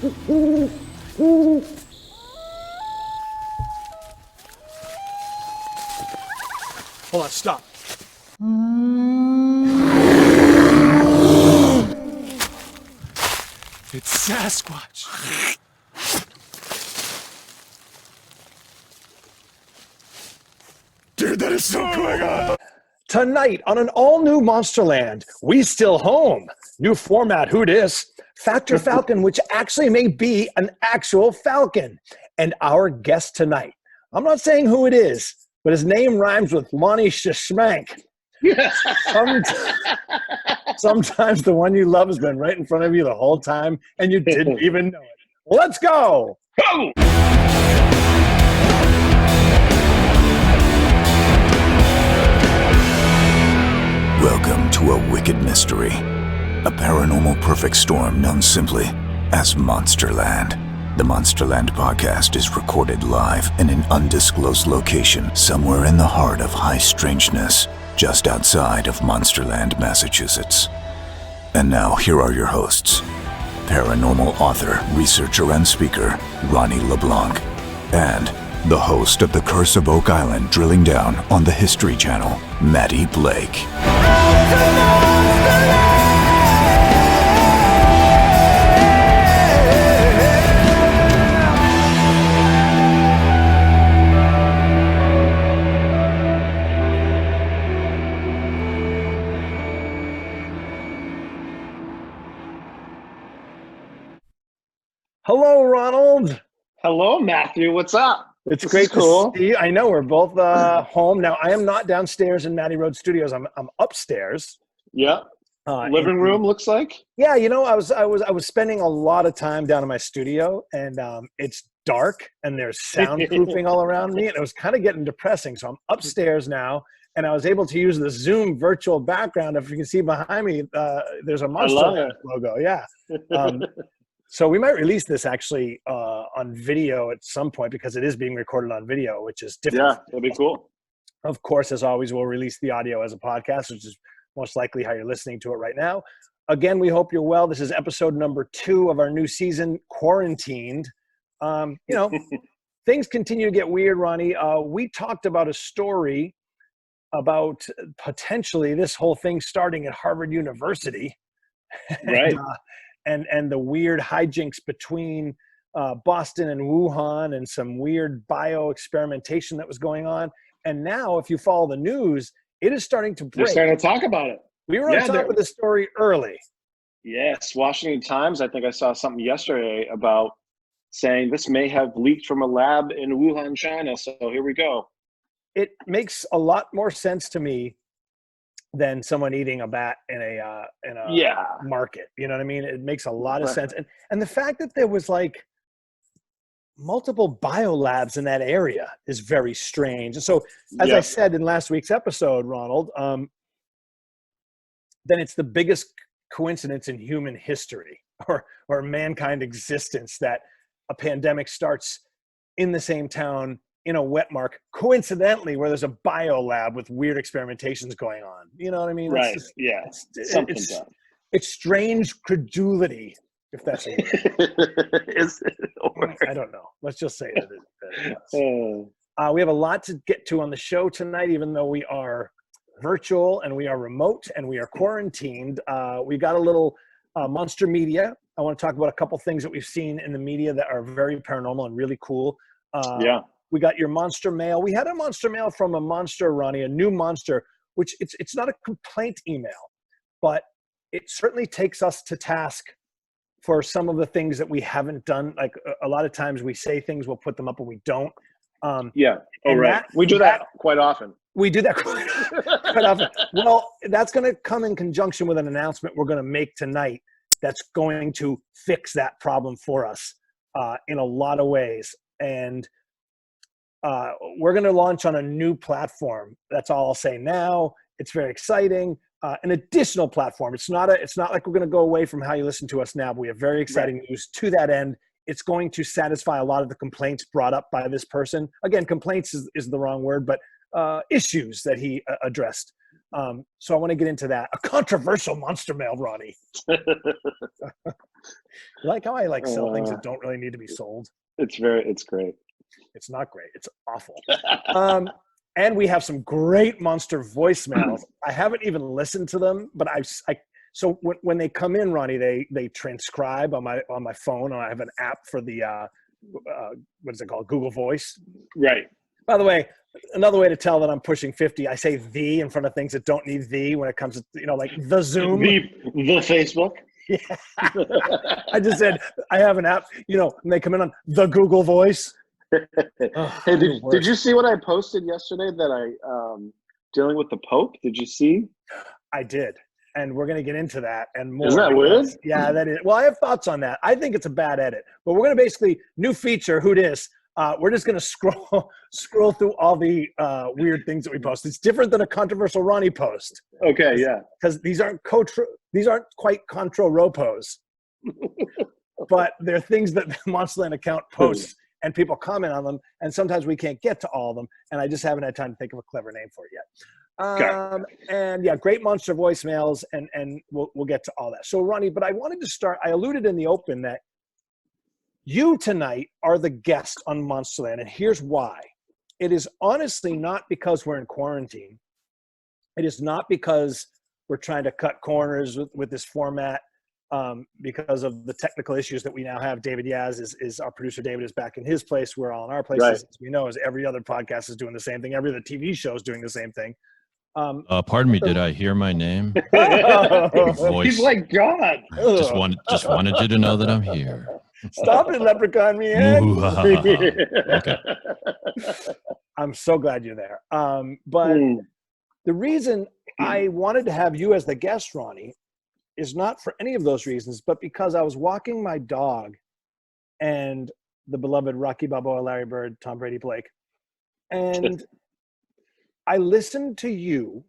Hold on, stop. It's Sasquatch. Dude, that is so cool. Tonight on an all-new Monsterland, we still home. New format, who dis? Factor Falcon, which actually may be an actual falcon. And our guest tonight, I'm not saying who it is, but his name rhymes with Ronny Schmank. Sometimes the one you love has been right in front of you the whole time, and you didn't even know it. Let's go! Go! Welcome to a wicked mystery, a paranormal perfect storm known simply as Monsterland. The Monsterland podcast is recorded live in an undisclosed location somewhere in the heart of high strangeness, just outside of Monsterland, Massachusetts. And now here are your hosts, paranormal author, researcher, and speaker, Ronny LeBlanc, and the host of The Curse of Oak Island Drilling Down on the History Channel, Matty Blake. Hello, Ronald. Hello, Matthew. What's up? It's great to see you. I know we're both home now. I am not downstairs in Matty Road Studios. I'm upstairs. Yeah. Living room looks like. Yeah, you know, I was spending a lot of time down in my studio, and it's dark, and there's soundproofing all around me, and it was kind of getting depressing. So I'm upstairs now, and I was able to use the Zoom virtual background. If you can see behind me, there's a Monsterland logo. Yeah. So we might release this actually on video at some point because it is being recorded on video, which is different. Yeah, that'd be cool. Of course, as always, we'll release the audio as a podcast, which is most likely how you're listening to it right now. Again, we hope you're well. This is episode number 2 of our new season, Quarantined. You know, things continue to get weird, Ronny. We talked about a story about potentially this whole thing starting at Harvard University. Right. And the weird hijinks between Boston and Wuhan and some weird bio-experimentation that was going on. And now, if you follow the news, it is starting to break. They're starting to talk about it. We were on top of the story early. Yes, Washington Times, I think I saw something yesterday about saying this may have leaked from a lab in Wuhan, China. So here we go. It makes a lot more sense to me than someone eating a bat in a market. You know what I mean? It makes a lot of sense. And the fact that there was like multiple biolabs in that area is very strange. And so, as I said in last week's episode, Ronald, then it's the biggest coincidence in human history or mankind existence that a pandemic starts in the same town in a wet mark, coincidentally, where there's a biolab with weird experimentations going on. You know what I mean? Right. It's strange credulity, if that's a word. I don't know. Let's just say that it is. We have a lot to get to on the show tonight, even though we are virtual and we are remote and we are quarantined. We got a little monster media. I want to talk about a couple things that we've seen in the media that are very paranormal and really cool. We got your monster mail. We had a monster mail from a monster, Ronny, a new monster, which it's not a complaint email, but it certainly takes us to task for some of the things that we haven't done. Like a lot of times we say things, we'll put them up and we don't. We do that quite often. We do that quite often. Well, that's going to come in conjunction with an announcement we're going to make tonight that's going to fix that problem for us in a lot of ways. And we're going to launch on a new platform. That's all I'll say now. It's very exciting. An additional platform. It's not like we're going to go away from how you listen to us now, but we have very exciting news to that end. It's going to satisfy a lot of the complaints brought up by this person. Again, complaints is the wrong word, but issues that he addressed. So I want to get into that. A controversial monster mail, Ronnie. Like how I sell things that don't really need to be sold. It's great. It's not great. It's awful. And we have some great monster voicemails. I haven't even listened to them, but so when they come in, Ronnie, they transcribe on my phone. And I have an app for the what is it called? Google Voice. Right. By the way, another way to tell that I'm pushing 50, I say "the" in front of things that don't need "the" when it comes to like the Zoom, the Facebook. Yeah. I just said I have an app, and they come in on the Google Voice. Hey, did you see what I posted yesterday that I dealing with the Pope? Did you see? I did, and we're going to get into that and more. Isn't that weird? Yeah, that is. Well, I have thoughts on that. I think it's a bad edit, but we're going to basically new feature. Who dis? We're just going to scroll through all the weird things that we post. It's different than a controversial Ronnie post. Okay, yeah. Because these aren't quite contro ropos, but they're things that the Monsterland account posts and people comment on them, and sometimes we can't get to all of them, and I just haven't had time to think of a clever name for it yet. Okay. And yeah, great monster voicemails, and we'll get to all that. So Ronnie, but I wanted to start. I alluded in the open that you tonight are the guest on Monsterland, and here's why. It is honestly not because we're in quarantine. It is not because we're trying to cut corners with this format because of the technical issues that we now have. David Yaz is our producer. David is back in his place. We're all in our places. Right. As we know, as every other podcast is doing the same thing. Every other TV show is doing the same thing. Pardon me, did I hear my name? Voice. He's like God. Just wanted you to know that I'm here. Stop it, Leprechaun man. Okay. I'm so glad you're there. But the reason I wanted to have you as the guest, Ronnie, is not for any of those reasons, but because I was walking my dog and the beloved Rocky Balboa, Larry Bird, Tom Brady, Blake, and I listened to you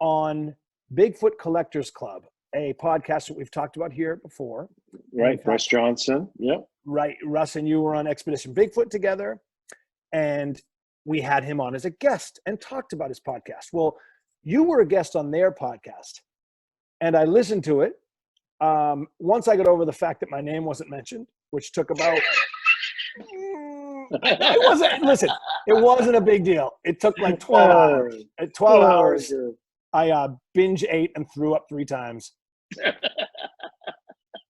on Bigfoot Collectors Club, a podcast that we've talked about here before. Right, Russ Johnson. Yep. Right, Russ and you were on Expedition Bigfoot together, and we had him on as a guest and talked about his podcast. Well, you were a guest on their podcast, and I listened to it. Once I got over the fact that my name wasn't mentioned, which took about it wasn't a big deal. It took like 12 hours. At 12 hours, I binge ate and threw up 3 times.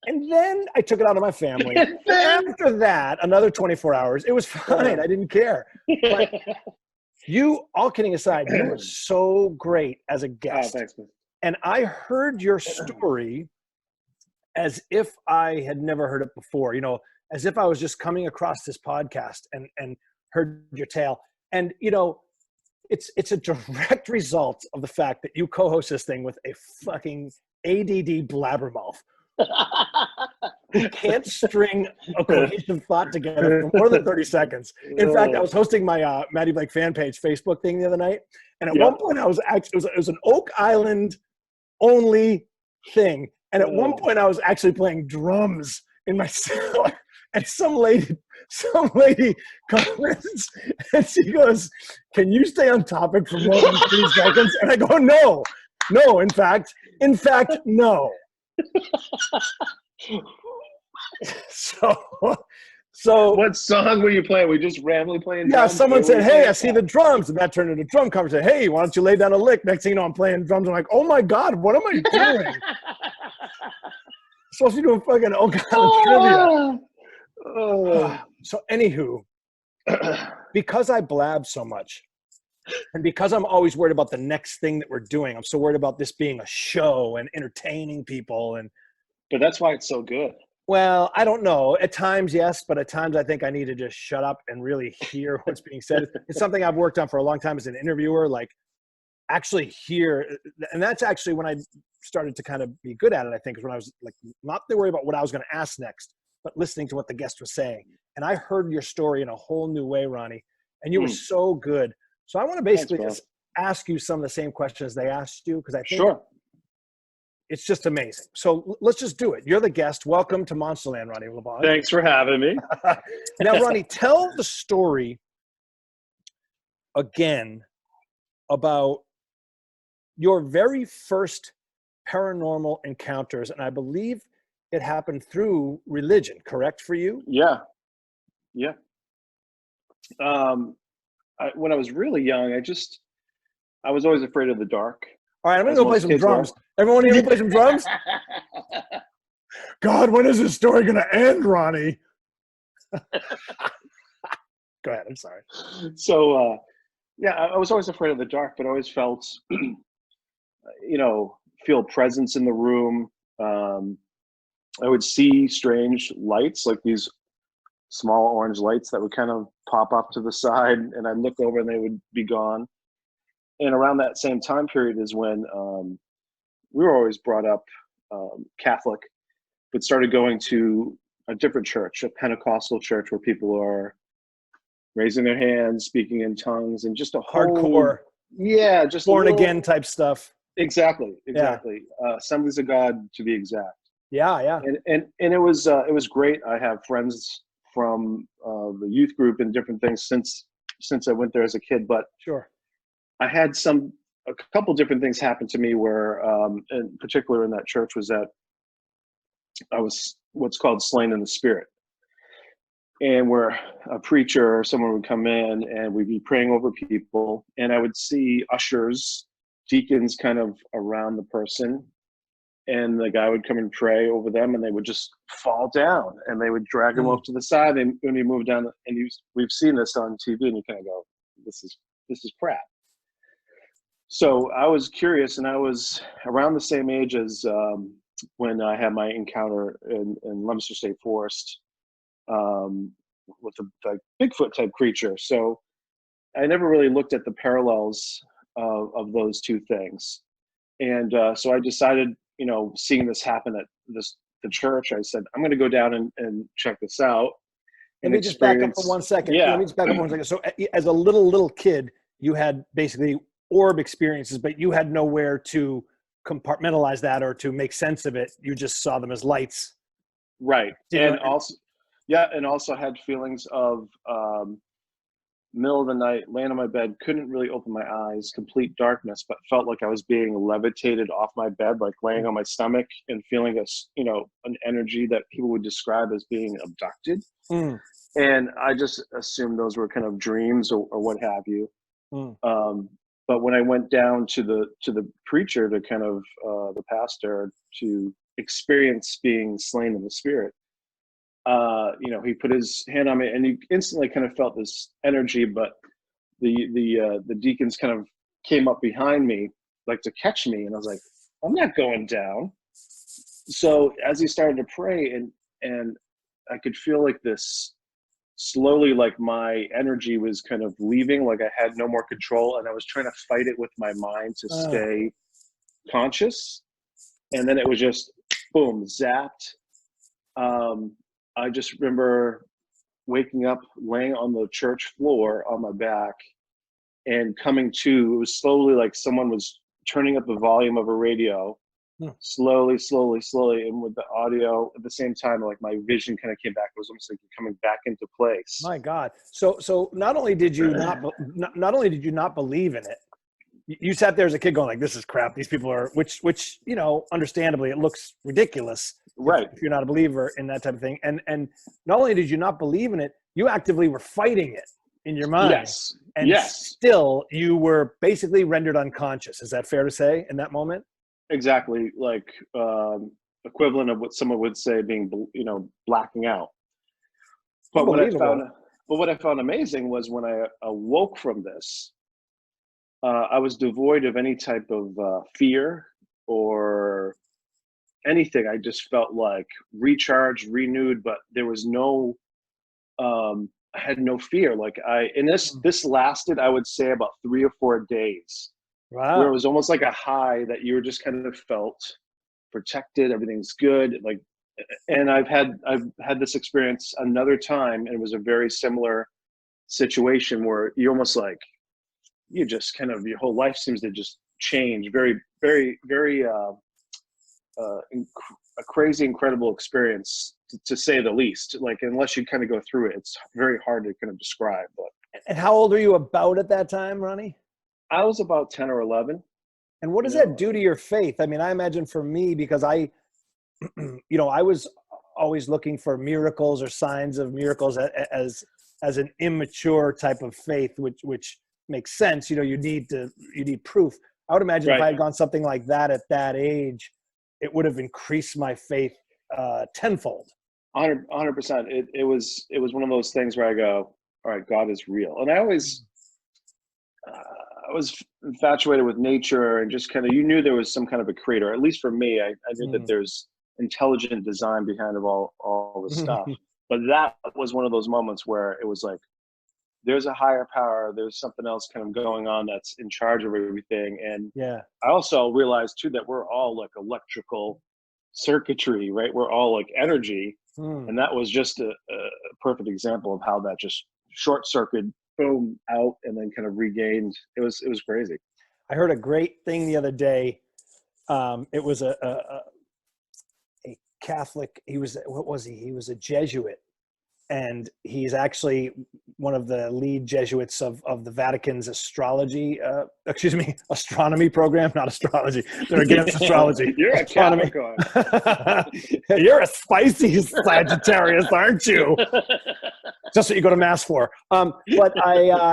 And then I took it out on my family. After that, another 24 hours. It was fine. I didn't care. But you, all kidding aside, you were so great as a guest. Oh, thanks, man. And I heard your story as if I had never heard it before, as if I was just coming across this podcast and heard your tale. And, it's a direct result of the fact that you co-host this thing with a fucking ADD blabbermouth who can't string a cohesive thought together for more than 30 seconds. In fact, I was hosting my Matty Blake fan page Facebook thing the other night. And at one point I was actually, it was an Oak Island only thing. And at one point I was actually playing drums in my cellar. And some lady comments and she goes, "Can you stay on topic for more than 3 seconds?" And I go, no, in fact, no. So what song were you playing? Were you just randomly playing drums? Yeah, someone said, "Hey, I see the drums," and that turned into a drum conversation. "Hey, why don't you lay down a lick?" Next thing you know, I'm playing drums. I'm like, "Oh my God, what am I doing?" Supposed to be doing fucking trivia. So anywho, because I blab so much, and because I'm always worried about the next thing that we're doing, I'm so worried about this being a show and entertaining people. But that's why it's so good. Well, I don't know. At times, yes, but at times I think I need to just shut up and really hear what's being said. It's something I've worked on for a long time as an interviewer, like actually hear. And that's actually when I started to kind of be good at it, I think, is when I was like not to worry about what I was going to ask next, but listening to what the guest was saying. And I heard your story in a whole new way, Ronnie, and you were so good. So I want to basically just ask you some of the same questions they asked you, because I think it's just amazing. So let's just do it. You're the guest. Welcome to Monsterland, Ronnie LeBlanc. Thanks for having me. Now, Ronnie, tell the story again about your very first paranormal encounters, and I believe it happened through religion, correct for you? Yeah. Yeah. When I was really young, I was always afraid of the dark. All right, I'm going as to go play most some kids were. drums. Everyone here play some drums? God, when is this story going to end, Ronnie? Go ahead. I'm sorry. So, yeah, I was always afraid of the dark, but I always felt, feel presence in the room. I would see strange lights, like these small orange lights that would kind of pop up to the side, and I'd look over and they would be gone. And around that same time period is when we were always brought up Catholic, but started going to a different church, a Pentecostal church where people are raising their hands, speaking in tongues, and just a Hardcore. Yeah, just born again type stuff. Exactly. Assemblies of God, to be exact. Yeah. And it was great. I have friends from the youth group and different things since I went there as a kid. But sure, I had a couple different things happen to me where, in particular in that church, was that I was what's called slain in the spirit. And where a preacher or someone would come in and we'd be praying over people, and I would see ushers, deacons kind of around the person, and the guy would come and pray over them, and they would just fall down, and they would drag him off to the side, and when he moved down, and we've seen this on TV, and you kind of go, this is crap. So I was curious, and I was around the same age as when I had my encounter in Leominster State Forest with the Bigfoot type creature. So I never really looked at the parallels of those two things. And so I decided, seeing this happen at the church, I said, I'm going to go down and check this out. Let me just back up for 1 second. Yeah. Let me just back up 1 second. So as a little kid, you had basically orb experiences, but you had nowhere to compartmentalize that or to make sense of it. You just saw them as lights. Right. And also had feelings of middle of the night, laying on my bed, couldn't really open my eyes, complete darkness, but felt like I was being levitated off my bed, like laying on my stomach and feeling an energy that people would describe as being abducted. And I just assumed those were kind of dreams or what have you. But when I went down to the preacher, to kind of the pastor, to experience being slain in the spirit, he put his hand on me, and you instantly kind of felt this energy. But the deacons kind of came up behind me, like to catch me, and I was like, I'm not going down. So as he started to pray, and I could feel like this slowly, like my energy was kind of leaving, like I had no more control, and I was trying to fight it with my mind to stay conscious. And then it was just boom, zapped. I just remember waking up, laying on the church floor on my back, and coming to. It was slowly like someone was turning up the volume of a radio, slowly, and with the audio at the same time, like my vision kind of came back. It was almost like coming back into place. My God! So not only did you not believe in it, you sat there as a kid going like, "This is crap. These people are," which understandably, it looks ridiculous, right? If you're not a believer in that type of thing, and not only did you not believe in it, you actively were fighting it in your mind. Yes. And still, you were basically rendered unconscious. Is that fair to say in that moment? Exactly, like equivalent of what someone would say being, blacking out. But what I found amazing was when I awoke from this, I was devoid of any type of fear or anything. I just felt like recharged, renewed, but there was no, I had no fear. Like this lasted, I would say, about 3 or 4 days. Wow. Where it was almost like a high that you were just kind of felt protected. Everything's good. Like, and I've had this experience another time, and it was a very similar situation where you almost like, you just kind of, your whole life seems to just change. Very, very, very, a crazy, incredible experience to say the least. Like, unless you kind of go through it, it's very hard to kind of describe. But. And how old were you about at that time, Ronnie? I was about 10 or 11. And what does that do to your faith? I mean, I imagine for me, because I was always looking for miracles or signs of miracles as an immature type of faith, which makes sense. You need proof. I would imagine if I had gone something like that at that age, it would have increased my faith tenfold. 100%. It was one of those things where I go, all right, God is real. And I always, I was infatuated with nature and just kind of, you knew there was some kind of a creator. At least for me, I knew that there's intelligent design behind of all this stuff. But that was one of those moments where it was like, there's a higher power, there's something else kind of going on that's in charge of everything. And I also realized too that we're all like electrical circuitry, right? We're all like energy. And that was just a perfect example of how that just short circuit, boom, out, and then kind of regained. It was crazy. I heard a great thing the other day. It was a Catholic. He was a Jesuit, and he's actually one of the lead Jesuits of the Vatican's astronomy program, not astrology. They're against astrology. You're astronomy. A Capricorn. You're a spicy Sagittarius, aren't you? Just what you go to mass for. But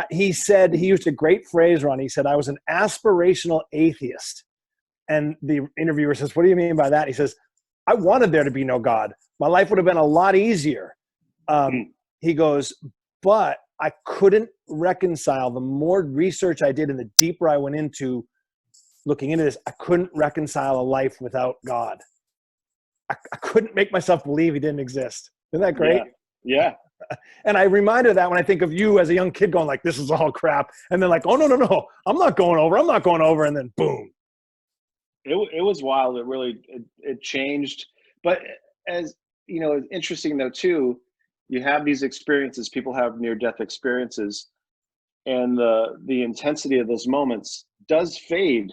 he said, he used a great phrase, Ronny. He said, I was an aspirational atheist. And the interviewer says, what do you mean by that? He says, I wanted there to be no God. My life would have been a lot easier. He goes, but I couldn't reconcile. The more research I did and the deeper I went into looking into this, I couldn't reconcile a life without God. I couldn't make myself believe he didn't exist. Isn't that great? Yeah. And I reminded of that when I think of you as a young kid going like, this is all crap. And then like, oh, no, I'm not going over. And then boom. It was wild. It really, it changed. But as you know, it's interesting though, too, you have these experiences, people have near-death experiences, and the intensity of those moments does fade.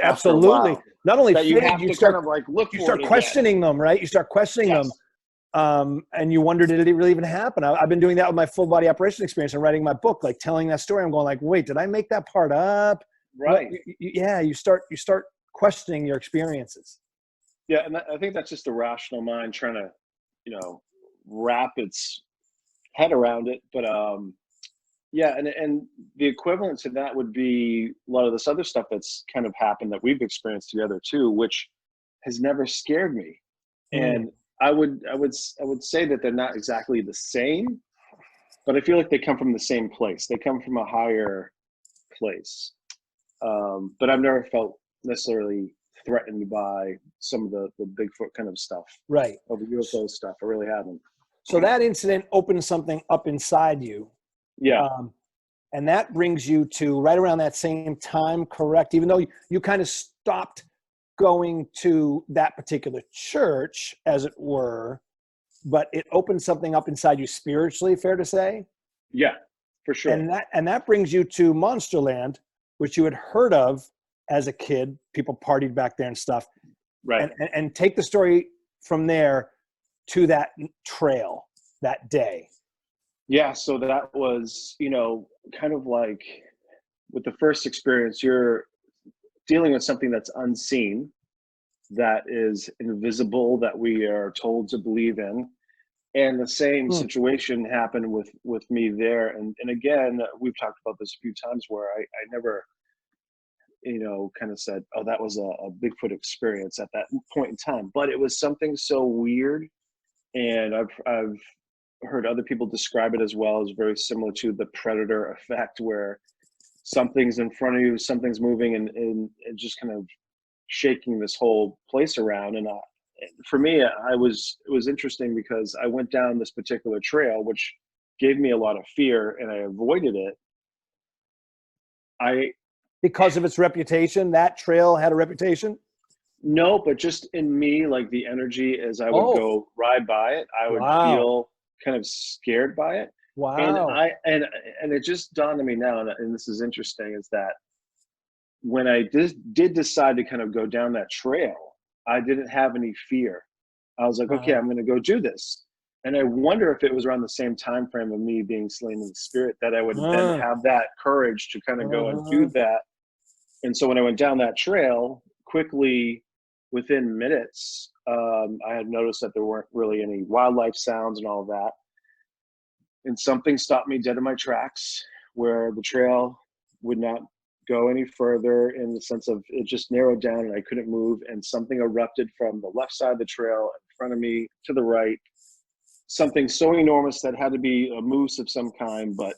Absolutely. Not only that fade, you have to kind of like look. You start questioning them, right? You start questioning them, and you wonder, did it really even happen? I've been doing that with my full body operation experience and writing my book, like telling that story. I'm going like, wait, did I make that part up? Right. You start questioning your experiences. Yeah, and I think that's just the rational mind trying to, wrap its head around it. But and the equivalent to that would be a lot of this other stuff that's kind of happened that we've experienced together too, which has never scared me. And I would say that they're not exactly the same, but I feel like they come from the same place. They come from a higher place. But I've never felt necessarily threatened by some of the Bigfoot kind of stuff, right? Or the UFO stuff. I really haven't. So that incident opened something up inside you. Yeah. And that brings you to right around that same time, correct? Even though you kind of stopped going to that particular church, as it were, but it opened something up inside you spiritually, fair to say? Yeah, for sure. And that brings you to Monsterland, which you had heard of as a kid. People partied back there and stuff. Right. And take the story from there to that trail that day. Yeah, so that was, kind of like with the first experience, you're dealing with something that's unseen, that is invisible, that we are told to believe in. And the same situation happened with me there. And again, we've talked about this a few times where I never, kind of said, oh, that was a Bigfoot experience at that point in time. But it was something so weird. And I've heard other people describe it as well as very similar to the predator effect, where something's in front of you, something's moving and just kind of shaking this whole place around. And for me, it was interesting because I went down this particular trail, which gave me a lot of fear, and I avoided it. Because of its reputation, that trail had a reputation? No, but just in me, like the energy as I would go ride by it, I would feel kind of scared by it. Wow. And it just dawned on me now, and this is interesting, is that when I did decide to kind of go down that trail, I didn't have any fear. I was like, okay, I'm going to go do this. And I wonder if it was around the same time frame of me being slain in the spirit that I would then have that courage to kind of go and do that. And so when I went down that trail, quickly, within minutes, I had noticed that there weren't really any wildlife sounds and all of that. And something stopped me dead in my tracks, where the trail would not go any further, in the sense of it just narrowed down and I couldn't move. And something erupted from the left side of the trail in front of me to the right. Something so enormous that had to be a moose of some kind, but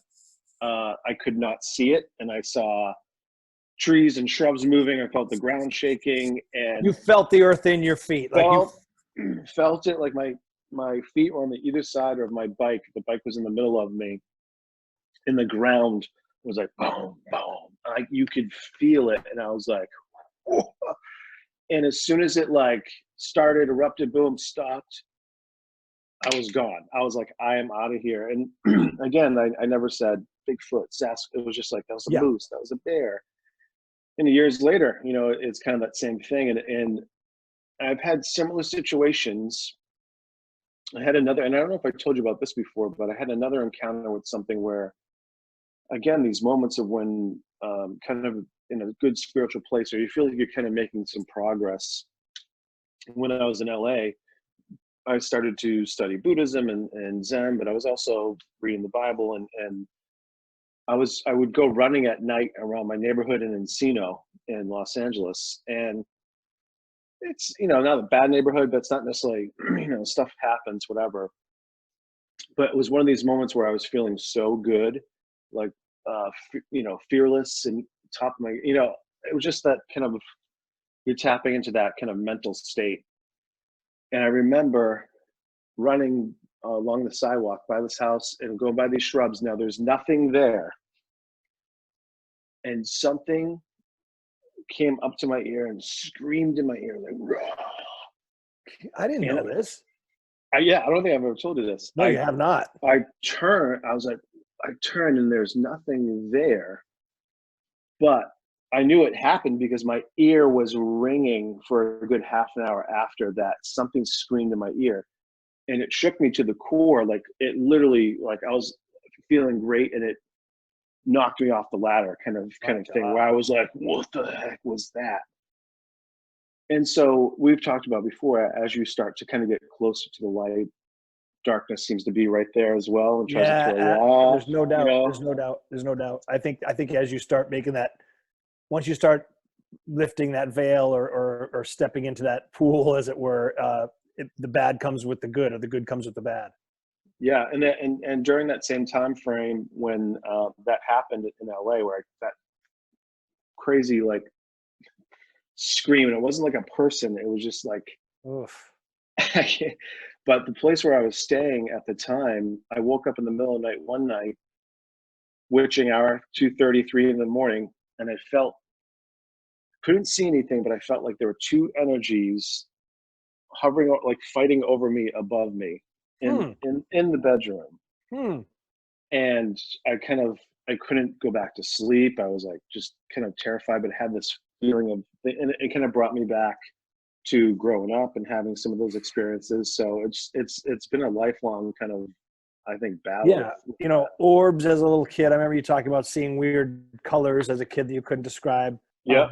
I could not see it. And I saw trees and shrubs moving. I felt the ground shaking, and you felt the earth in your feet. Felt it, like my feet were on the either side of my bike. The bike was in the middle of me, and the ground was like boom, boom. You could feel it, and I was like, whoa. And as soon as it like started, erupted, boom, stopped, I was gone. I was like, I am out of here. And again, I never said Bigfoot, Sasquatch. It was just like, that was a moose, that was a bear. And years later, you know, it's kind of that same thing. And I've had similar situations. I had another, and I don't know if I told you about this before, but I had another encounter with something where, again, these moments of when kind of in a good spiritual place, or you feel like you're kind of making some progress. When I was in LA, I started to study Buddhism and Zen, but I was also reading the Bible, and I would go running at night around my neighborhood in Encino in Los Angeles. And it's, you know, not a bad neighborhood, but it's not necessarily, you know, stuff happens, whatever. But it was one of these moments where I was feeling so good, like, you know, fearless and top of my, you know, it was just that kind of, you're tapping into that kind of mental state. And I remember running along the sidewalk by this house and going by these shrubs. Now there's nothing there. And something came up to my ear and screamed in my ear, like, raw. I didn't know this. Yeah, I don't think I've ever told you this. No, you have not. I turned and there's nothing there. But I knew it happened because my ear was ringing for a good half an hour after that. Something screamed in my ear, and it shook me to the core. Like, it literally, like, I was feeling great, and it knocked me off the ladder kind of thing, where I was like, what the heck was that? And so we've talked about before, as you start to kind of get closer to the light, darkness seems to be right there as well, and tries to throw you off. There's no doubt. You know? There's no doubt. I think as you start making that, once you start lifting that veil or stepping into that pool, as it were, the bad comes with the good, or the good comes with the bad. Yeah, and during that same time frame when that happened in LA, where that crazy like scream, and it wasn't like a person, it was just like, oof. But the place where I was staying at the time, I woke up in the middle of the night one night, witching hour, 2:33 in the morning, and I couldn't see anything, but I felt like there were two energies hovering, like fighting over me, above me, in the bedroom. And I couldn't go back to sleep. I was like just kind of terrified, but had this feeling of, and it kind of brought me back to growing up and having some of those experiences. So it's been a lifelong kind of, I think, battle. Yeah, you know, orbs as a little kid. I remember you talking about seeing weird colors as a kid that you couldn't describe. Yeah,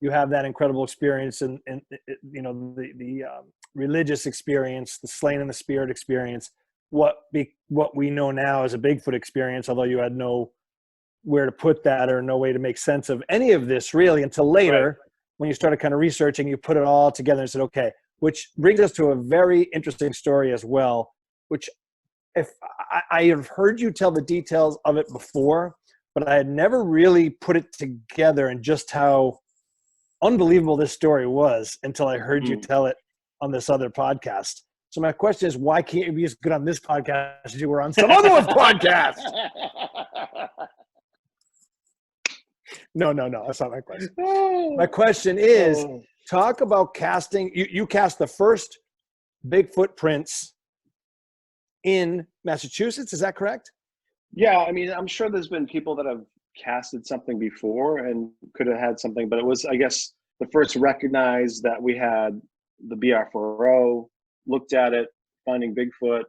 You have that incredible experience, and you know, the religious experience, the slain in the spirit experience. What we know now as a Bigfoot experience, although you had no where to put that or no way to make sense of any of this really until later, right, when you started kind of researching, you put it all together and said, okay, which brings us to a very interesting story as well, which if I have heard you tell the details of it before, but I had never really put it together and just how unbelievable this story was until I heard you tell it on this other podcast. So my question is, why can't you be as good on this podcast as you were on some other one's podcast? No, that's not my question. My question is, talk about casting. You cast the first Bigfoot prints in Massachusetts. Is that correct? Yeah, I mean, I'm sure there's been people that have casted something before and could have had something, but it was, I guess, the first recognized that we had the BR4O, looked at it, Finding Bigfoot.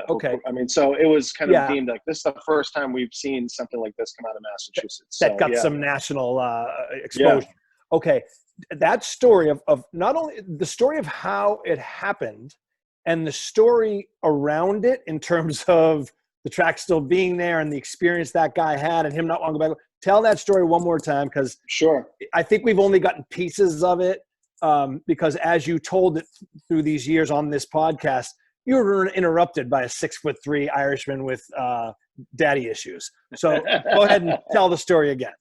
Okay. I mean, so it was kind of Yeah. deemed like this is the first time we've seen something like this come out of Massachusetts. That So, got yeah. some national exposure. Yeah. Okay. That story of not only the story of how it happened and the story around it in terms of the track still being there and the experience that guy had and him not wanting to go back. Tell that story one more time, because Sure. I think we've only gotten pieces of it, because as you told it through these years on this podcast, you were interrupted by a 6'3" Irishman with daddy issues. So go ahead and tell the story again.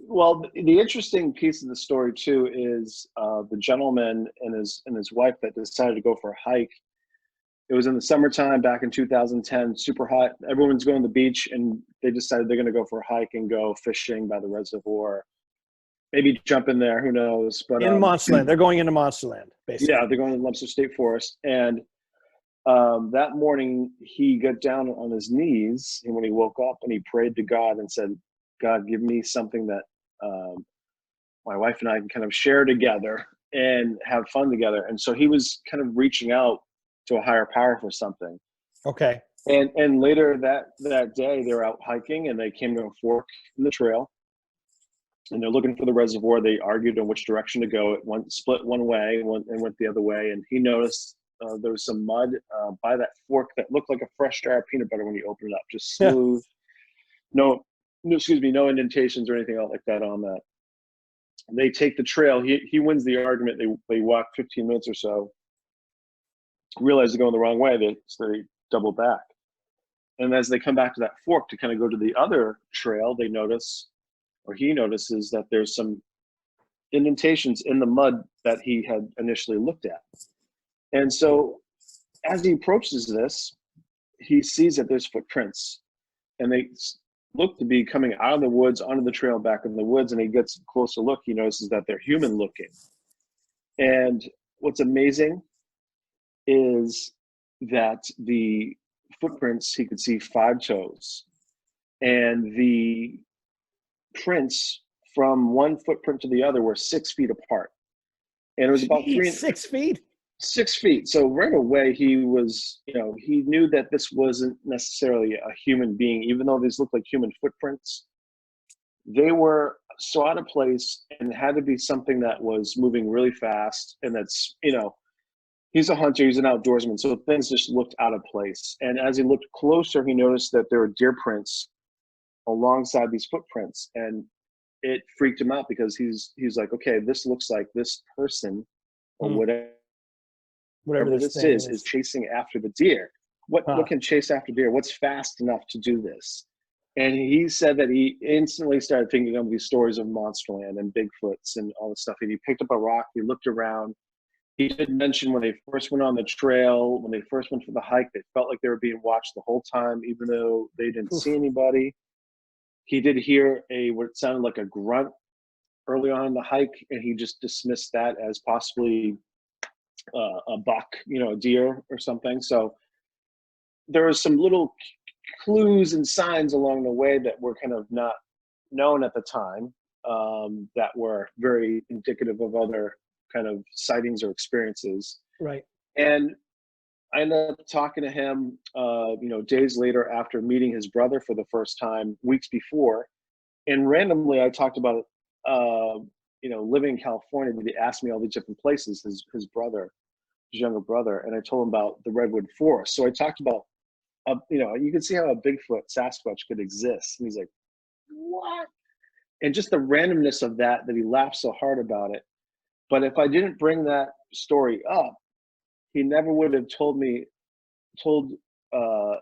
Well, the interesting piece of the story too is the gentleman and his wife that decided to go for a hike. It was in the summertime back in 2010, super hot. Everyone's going to the beach, and they decided they're going to go for a hike and go fishing by the reservoir. Maybe jump in there, who knows? But in Monsterland, they're going into Monsterland, basically. Yeah, they're going to Webster State Forest, and that morning he got down on his knees, and when he woke up, and he prayed to God and said, "God, give me something that my wife and I can kind of share together and have fun together." And so he was kind of reaching out to a higher power for something. Okay. And later that day, they were out hiking, and they came to a fork in the trail, and they're looking for the reservoir. They argued on which direction to go. It went split one way and went the other way. And he noticed there was some mud by that fork that looked like a fresh jar of peanut butter when you open it up, just smooth. No indentations or anything like that on that. And they take the trail. He wins the argument. They walk 15 minutes or so, realize they're going the wrong way. So they double back. And as they come back to that fork to kind of go to the other trail, he notices that there's some indentations in the mud that he had initially looked at. And so as he approaches this, he sees that there's footprints, and they look to be coming out of the woods onto the trail back in the woods. And he gets a closer look. He notices that they're human looking. And what's amazing is that the footprints, he could see 5 toes, and the prints from one footprint to the other were 6 feet apart. And it was about 6 feet. 6 feet. So right away he was, he knew that this wasn't necessarily a human being, even though these looked like human footprints. They were so out of place, and had to be something that was moving really fast. And that's, he's a hunter, he's an outdoorsman, so things just looked out of place. And as he looked closer, he noticed that there were deer prints alongside these footprints, and it freaked him out, because he's like, okay, this looks like this person or whatever this is chasing after the deer. What can chase after deer? What's fast enough to do this? And he said that he instantly started thinking of these stories of Monsterland and Bigfoots and all this stuff. And he picked up a rock, he looked around. He did mention when they first went on the trail, when they first went for the hike, they felt like they were being watched the whole time, even though they didn't see anybody. He did hear what sounded like a grunt early on in the hike, and he just dismissed that as possibly a buck, a deer or something. So there was some little clues and signs along the way that were kind of not known at the time, that were very indicative of other kind of sightings or experiences. Right. And I ended up talking to him, days later after meeting his brother for the first time, weeks before. And randomly I talked about, living in California. He asked me all these different places, his brother, his younger brother. And I told him about the Redwood Forest. So I talked about, you can see how a Bigfoot Sasquatch could exist. And he's like, what? And just the randomness of that he laughed so hard about it. But if I didn't bring that story up, he never would have told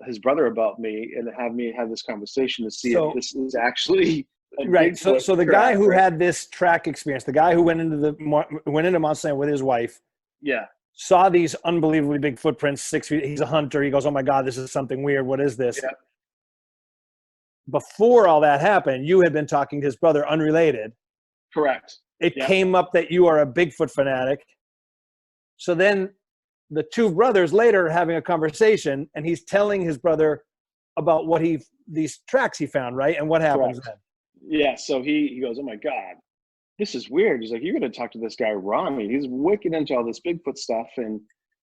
his brother about me and have me have this conversation to see if this is actually right. So the guy who had this track experience, the guy who went into Monsterland with his wife, saw these unbelievably big footprints, 6 feet. He's a hunter. He goes, "Oh my God, this is something weird. What is this?" Yeah. Before all that happened, you had been talking to his brother, unrelated. Correct. It came up that you are a Bigfoot fanatic. So then the two brothers later are having a conversation, and he's telling his brother about these tracks he found, right? And what happens then? Yeah, so he goes, "Oh my God, this is weird." He's like, "You're going to talk to this guy, Ronny. He's wicked into all this Bigfoot stuff." And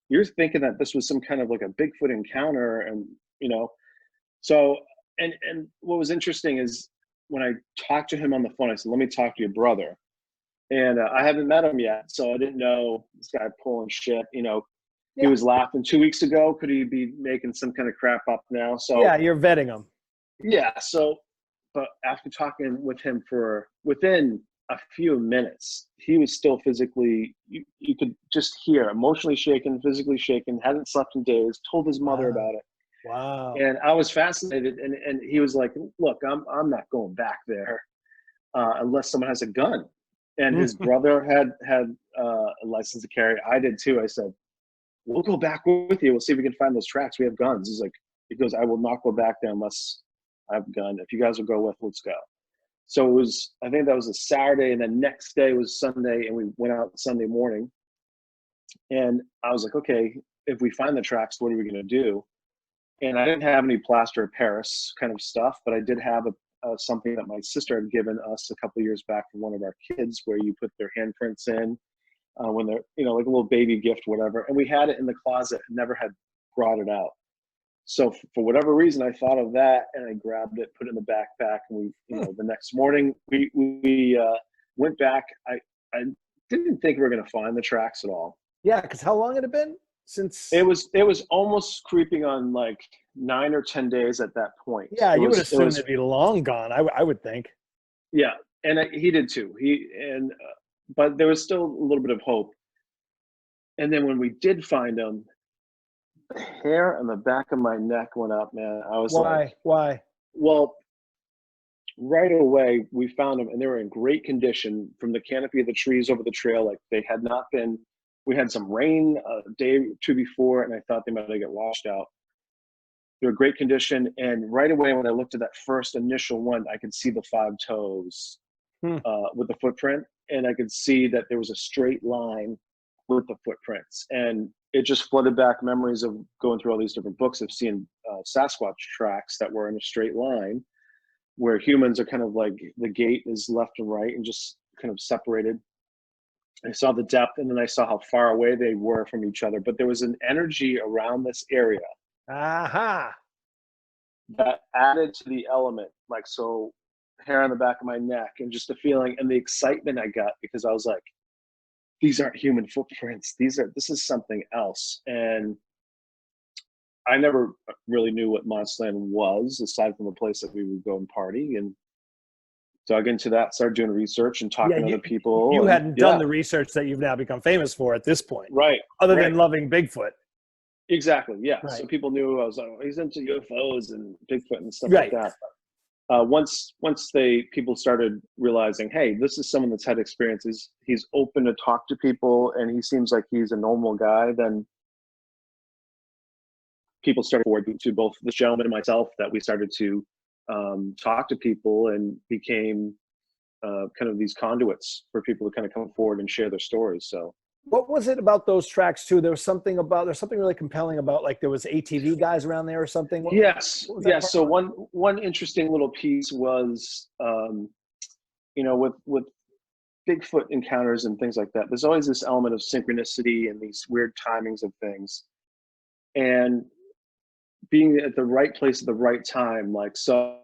you're thinking that this was some kind of like a Bigfoot encounter, and so and what was interesting is when I talked to him on the phone, I said, let me talk to your brother. And I haven't met him yet, so I didn't know this guy pulling shit. He was laughing 2 weeks ago. Could he be making some kind of crap up now? So yeah, you're vetting him. Yeah. So, but after talking with him for within a few minutes, he was still physically, you could just hear emotionally shaken, physically shaken, hadn't slept in days, told his mother about it. Wow. And I was fascinated. And he was like, look, I'm not going back there unless someone has a gun. And his brother had a license to carry. I did too. I said, we'll go back with you. We'll see if we can find those tracks. We have guns. He goes, I will not go back there unless I have a gun. If you guys will go with, let's go. So I think that was a Saturday, and the next day was Sunday, and we went out Sunday morning. And I was like, okay, if we find the tracks, what are we going to do? And I didn't have any plaster of Paris kind of stuff, but I did have something that my sister had given us a couple of years back from one of our kids, where you put their handprints in when they're, like a little baby gift, whatever. And we had it in the closet and never had brought it out. So for whatever reason, I thought of that, and I grabbed it, put it in the backpack, and the next morning we went back. I didn't think we were going to find the tracks at all. Yeah, because how long had it been since? It was almost creeping on like 9 or 10 days at that point. Yeah, you would assume it'd be long gone. I would think. Yeah, and he did too. But there was still a little bit of hope. And then when we did find them, the hair on the back of my neck went up, man. I was like, why? Well, right away we found them, and they were in great condition from the canopy of the trees over the trail. Like they had not been. We had some rain a day or two before, and I thought they might get washed out. They were great condition, and right away when I looked at that first initial one, I could see the 5 toes with the footprint, and I could see that there was a straight line with the footprints, and it just flooded back memories of going through all these different books of seeing Sasquatch tracks that were in a straight line, where humans are kind of like the gait is left and right and just kind of separated. I saw the depth, and then I saw how far away they were from each other, but there was an energy around this area that added to the element, like, so hair on the back of my neck, and just the feeling and the excitement I got, because I was like, these aren't human footprints. This is something else. And I never really knew what Monsterland was, aside from a place that we would go and party, and dug into that, started doing research and talking to other people. You hadn't done the research that you've now become famous for at this point. Right. Other than loving Bigfoot. Exactly. Yeah. Right. So people knew I was like, he's into UFOs and Bigfoot and stuff like that. Once people started realizing, hey, this is someone that's had experiences, he's open to talk to people, and he seems like he's a normal guy, then people started forward to both this gentleman and myself, that we started to talk to people and became kind of these conduits for people to kind of come forward and share their stories. So what was it about those tracks too? There's something really compelling about, like, there was ATV guys around there or something. Yes. So one interesting little piece was, with Bigfoot encounters and things like that, there's always this element of synchronicity and these weird timings of things, and being at the right place at the right time. Like, so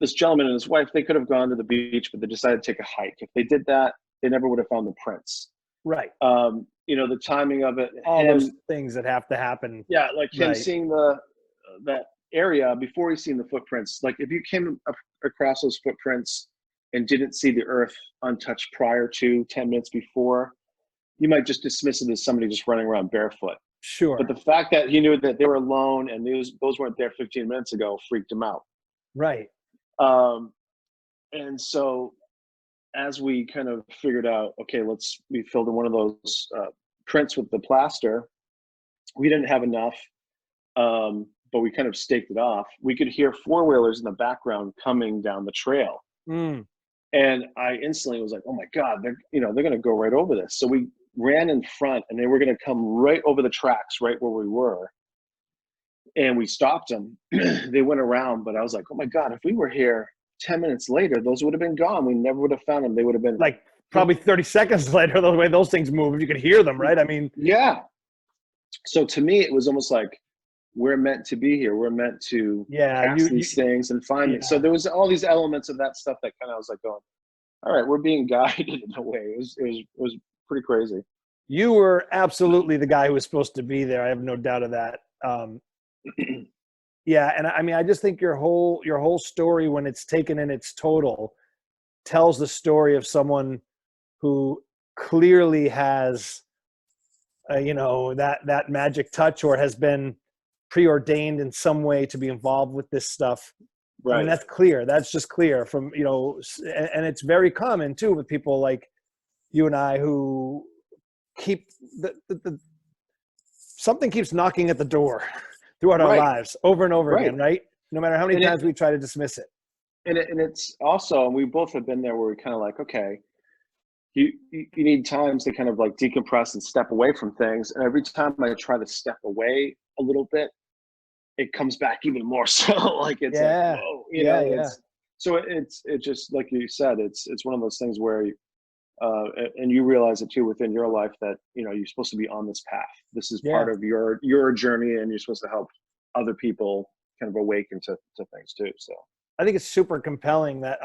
this gentleman and his wife, they could have gone to the beach, but they decided to take a hike. If they did that, they never would have found the prints. Right. The timing of it, all those things that have to happen. Yeah, like him seeing that area before he's seen the footprints. Like, if you came across those footprints and didn't see the earth untouched prior to 10 minutes before, you might just dismiss it as somebody just running around barefoot. Sure. But the fact that he knew that they were alone and those weren't there 15 minutes ago freaked him out. Right. And so as we kind of figured out, okay, we filled in one of those prints with the plaster. We didn't have enough, but we kind of staked it off. We could hear 4-wheelers in the background coming down the trail. And I instantly was like, oh my God, they're going to go right over this. So we ran in front, and they were going to come right over the tracks, right where we were. And we stopped them. They went around, but I was like, oh my God, if we were here 10 minutes later, those would have been gone. We never would have found them. They would have been like probably 30 seconds later, the way those things move, if you could hear them, right? I mean, yeah. So to me, it was almost like we're meant to be here. We're meant to cast these things and find it. So there was all these elements of that stuff that kind of was like going, all right, we're being guided in a way. It was pretty crazy. You were absolutely the guy who was supposed to be there. I have no doubt of that. Yeah, and I mean, I just think your whole story, when it's taken in its total, tells the story of someone who clearly has, that magic touch, or has been preordained in some way to be involved with this stuff. Right. I mean, that's clear. That's just clear from, and it's very common too with people like you and I who keep something keeps knocking at the door throughout our lives over and over again, right? No matter how many times we try to dismiss it. And it's also, and we both have been there where we're kind of like, okay, you need times to kind of like decompress and step away from things. And every time I try to step away a little bit, it comes back even more so. Like it's like, whoa, so it's just like you said, it's one of those things where and you realize it too within your life that you're supposed to be on this path. This is part of your journey, and you're supposed to help other people kind of awaken to things too. So I think it's super compelling that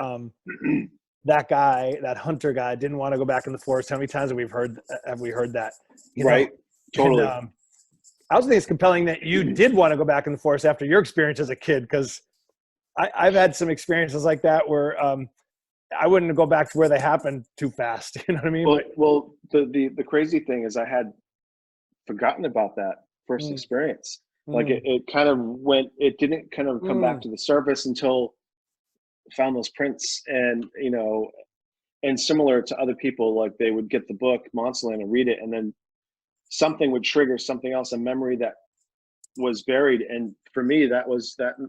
that hunter guy didn't want to go back in the forest. How many times have we heard that? Right. Totally. And, I also think it's compelling that you did want to go back in the forest after your experience as a kid, because I've had some experiences like that where I wouldn't go back to where they happened too fast. You know what I mean? Well, the crazy thing is I had forgotten about that first experience. Like it kind of it didn't kind of come back to the surface until I found those prints, and and similar to other people, like they would get the book Monsterland and read it, and then something would trigger something else, a memory that was buried. And for me, that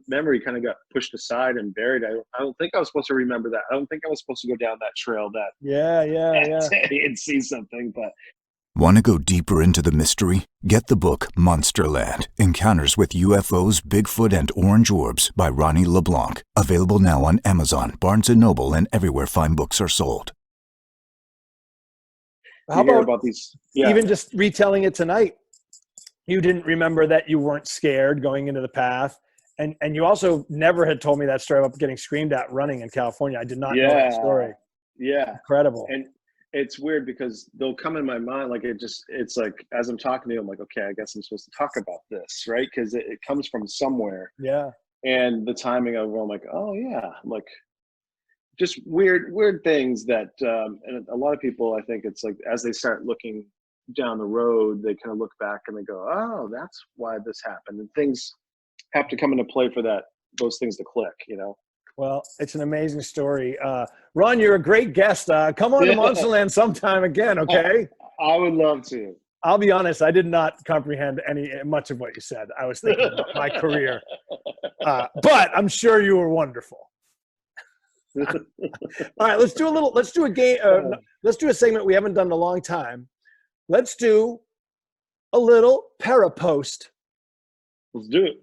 memory kind of got pushed aside and buried. I don't think I was supposed to remember that. I don't think I was supposed to go down that trail and see something. But want to go deeper into the mystery? Get the book Monsterland, Encounters with UFOs, Bigfoot, and Orange Orbs by Ronny LeBlanc. Available now on Amazon, Barnes & Noble, and everywhere fine books are sold. How about these? Even just retelling it tonight, you didn't remember that you weren't scared going into the path. And you also never had told me that story about getting screamed at running in California. I did not know that story. Yeah. Incredible. And it's weird because they'll come in my mind. Like it's like, as I'm talking to you, I'm like, okay, I guess I'm supposed to talk about this, right? Because it comes from somewhere. Yeah. And the timing of it, I'm like, oh yeah. I'm like, just weird things that, and a lot of people, I think it's like, as they start looking down the road, they kind of look back and they go, oh, that's why this happened. And things have to come into play for those things to click, Well, it's an amazing story. Ron, you're a great guest. Come on to Monsterland sometime again, okay? I would love to. I'll be honest, I did not comprehend much of what you said. I was thinking about my career. But I'm sure you were wonderful. All right, let's do a game. Let's do a segment we haven't done in a long time. Let's do a little parapost. Let's do it.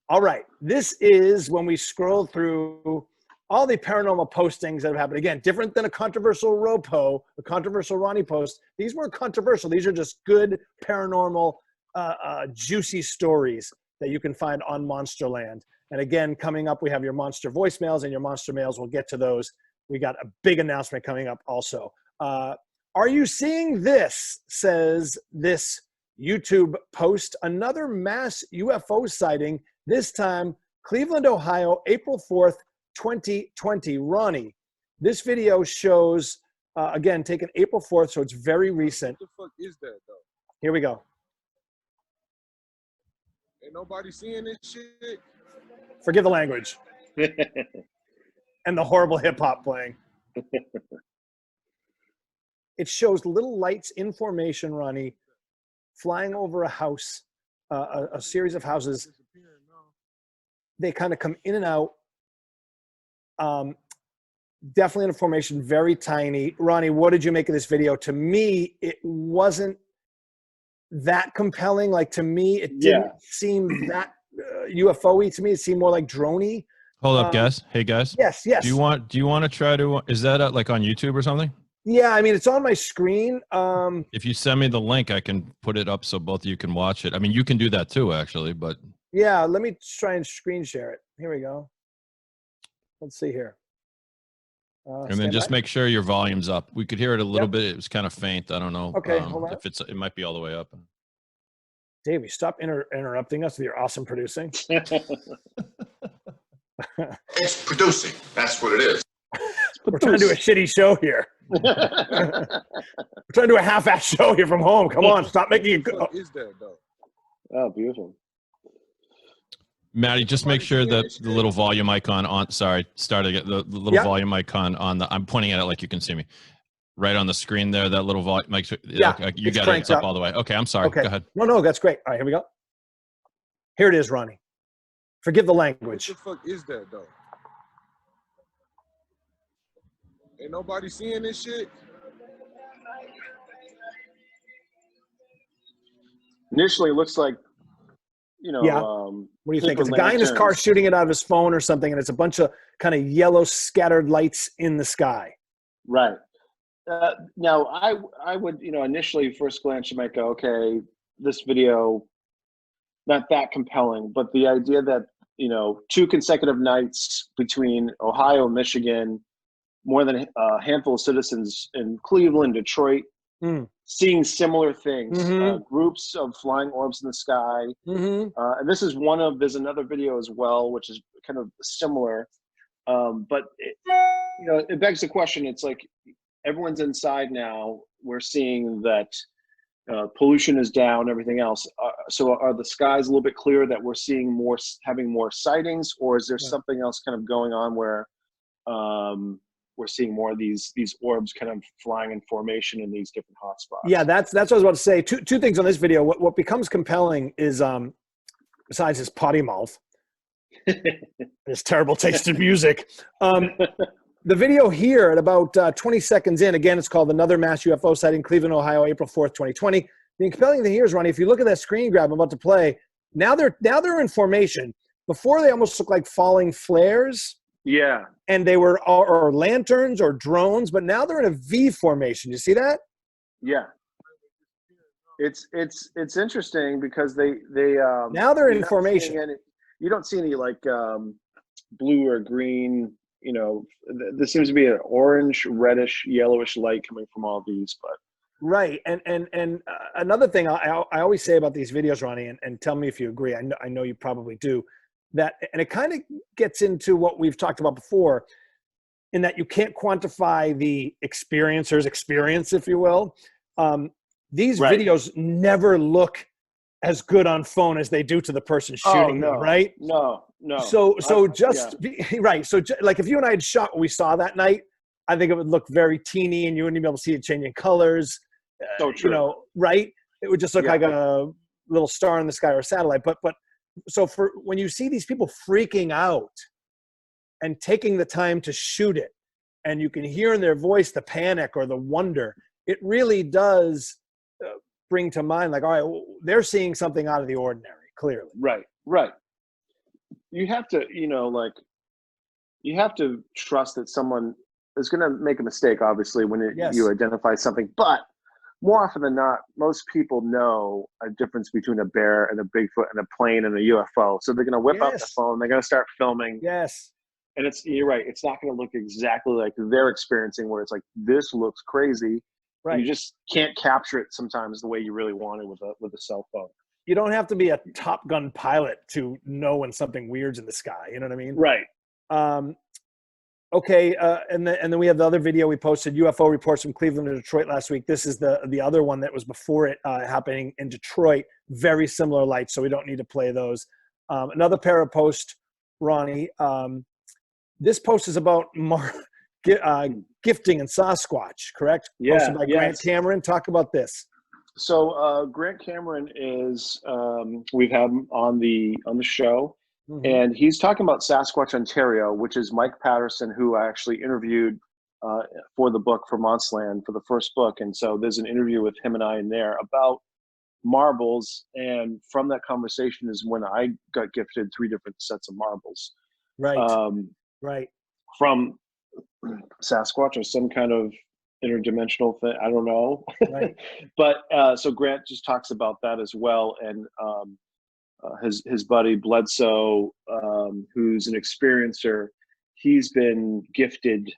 All right. This is when we scroll through all the paranormal postings that have happened. Again, different than a controversial Ropo, a controversial Ronny post. These weren't controversial. These are just good paranormal, juicy stories that you can find on Monsterland. And again, coming up, we have your monster voicemails and your monster mails. We'll get to those. We got a big announcement coming up also. Are you seeing this? Says this YouTube post. Another mass UFO sighting, this time Cleveland, Ohio, April 4th, 2020. Ronny, this video shows, again, taken April 4th, so it's very recent. What the fuck is that, though? Here we go. Ain't nobody seeing this shit? Forgive the language. And the horrible hip-hop playing. It shows little lights in formation, Ronny, flying over a house, a series of houses. They kind of come in and out. Definitely in a formation, very tiny. Ronny, what did you make of this video? To me, it wasn't that compelling. Like, to me, it didn't seem that UFO-y to me. It seemed more like drone-y. Hold up, guys. Hey, guys. Yes. Do you want to try to? Is that like on YouTube or something? Yeah, I mean, it's on my screen. If you send me the link, I can put it up so both of you can watch it. I mean, you can do that too, actually, but. Yeah, let me try and screen share it. Here we go. Let's see here. And then just make sure your volume's up. We could hear it a little bit. It was kind of faint. I don't know. Okay, hold on. If it might be all the way up. Davey, stop interrupting us with your awesome producing. It's producing. That's what it is. We're trying to do a shitty show here. We're trying to do a half-ass show here from home. Come on, stop making it. What is that though? Oh, beautiful. Matty, just make sure that the little volume icon on. Sorry, start again. The little volume icon on the. I'm pointing at it like you can see me. Right on the screen there, that little volume. Yeah, you got it. It's up all the way. Okay, I'm sorry. Okay. Go ahead. No, that's great. All right, here we go. Here it is, Ronnie. Forgive the language. What the fuck is that though? Ain't nobody seeing this shit. Initially, it looks like, Yeah. What do you think? It's a guy in his car shooting it out of his phone or something, and it's a bunch of kind of yellow scattered lights in the sky. Right. Now, I would, initially, first glance, you might go, okay, this video, not that compelling, but the idea that, 2 consecutive nights between Ohio and Michigan, more than a handful of citizens in Cleveland, Detroit, seeing similar things, groups of flying orbs in the sky. And this is there's another video as well, which is kind of similar. But, it begs the question. It's like everyone's inside now. We're seeing that pollution is down, everything else. So are the skies a little bit clearer that we're seeing having more sightings, or is there something else kind of going on where we're seeing more of these orbs kind of flying in formation in these different hotspots? Yeah, that's what I was about to say. Two things on this video. What becomes compelling is, besides his potty mouth, his terrible taste in music, the video here at about 20 seconds in, again, it's called Another Mass UFO Sighting, Cleveland, Ohio, April 4th, 2020. The compelling thing here is, Ronnie, if you look at that screen grab I'm about to play, now they're in formation. Before, they almost look like falling flares. Yeah. And they were or lanterns or drones, but now they're in a V formation. You see that? Yeah. It's interesting because they now they're in formation. You don't see any like blue or green, there seems to be an orange, reddish, yellowish light coming from all these, but right. And another thing I always say about these videos, Ronnie, and tell me if you agree. I know you probably do. That, and it kind of gets into what we've talked about before, in that you can't quantify the experiencer's experience, if you will. These videos never look as good on phone as they do to the person shooting them, right? No. So right. So like if you and I had shot what we saw that night, I think it would look very teeny, and you wouldn't be able to see it changing colors. So true. Right? It would just look like a little star in the sky or a satellite. But so for when you see these people freaking out and taking the time to shoot it, and you can hear in their voice the panic or the wonder, it really does bring to mind, like, all right, well, they're seeing something out of the ordinary, clearly. Right. You have to, you have to trust that someone is going to make a mistake, obviously, when you identify something. But more often than not, most people know a difference between a bear and a Bigfoot and a plane and a UFO. So they're going to whip out the phone. They're going to start filming. Yes. And you're right. It's not going to look exactly like they're experiencing, where it's like, this looks crazy. Right. You just can't capture it sometimes the way you really want it with a cell phone. You don't have to be a Top Gun pilot to know when something weird's in the sky. You know what I mean? Right. Okay. And then we have the other video we posted, UFO reports from Cleveland and Detroit last week. This is the other one that was before it happening in Detroit. Very similar lights, so we don't need to play those. Another pair of posts, Ronnie. This post is about gifting and Sasquatch, correct? Yeah. Posted by Grant Cameron. Talk about this. So Grant Cameron is we've had him on the show, and he's talking about Sasquatch Ontario, which is Mike Patterson, who I actually interviewed for the book for Monsterland for the first book. And so there's an interview with him and I in there about marbles, and from that conversation is when I got gifted 3 different sets of marbles. Right. Right. From Sasquatch or some kind of interdimensional thing. I don't know. Right. But so Grant just talks about that as well. And his buddy Bledsoe, who's an experiencer, he's been gifted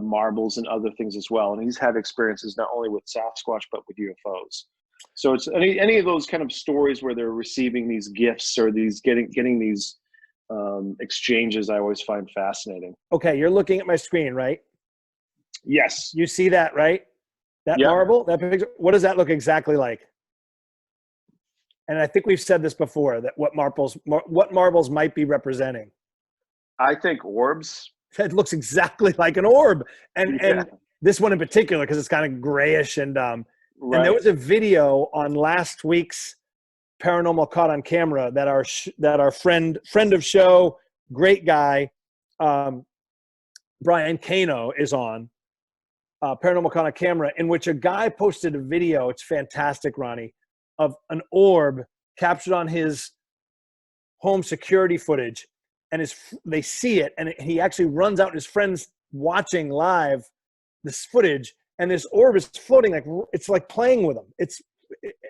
marbles and other things as well. And he's had experiences not only with Sasquatch, but with UFOs. So it's any of those kind of stories where they're receiving these gifts or these getting these exchanges, I always find fascinating. Okay, you're looking at my screen, right? Yes. You see that, right? That marble, that picture. What does that look exactly like? And I think we've said this before, that what marbles might be representing. I think orbs. It looks exactly like an orb, and this one in particular because it's kind of grayish and Right. And there was a video on last week's Paranormal Caught on Camera that our friend of show, great guy, Brian Kano is on Paranormal Caught on Camera, in which a guy posted a video. It's fantastic, Ronnie, of an orb captured on his home security footage, and they see it, and he actually runs out, and his friends watching live this footage. And this orb is floating it's like playing with him.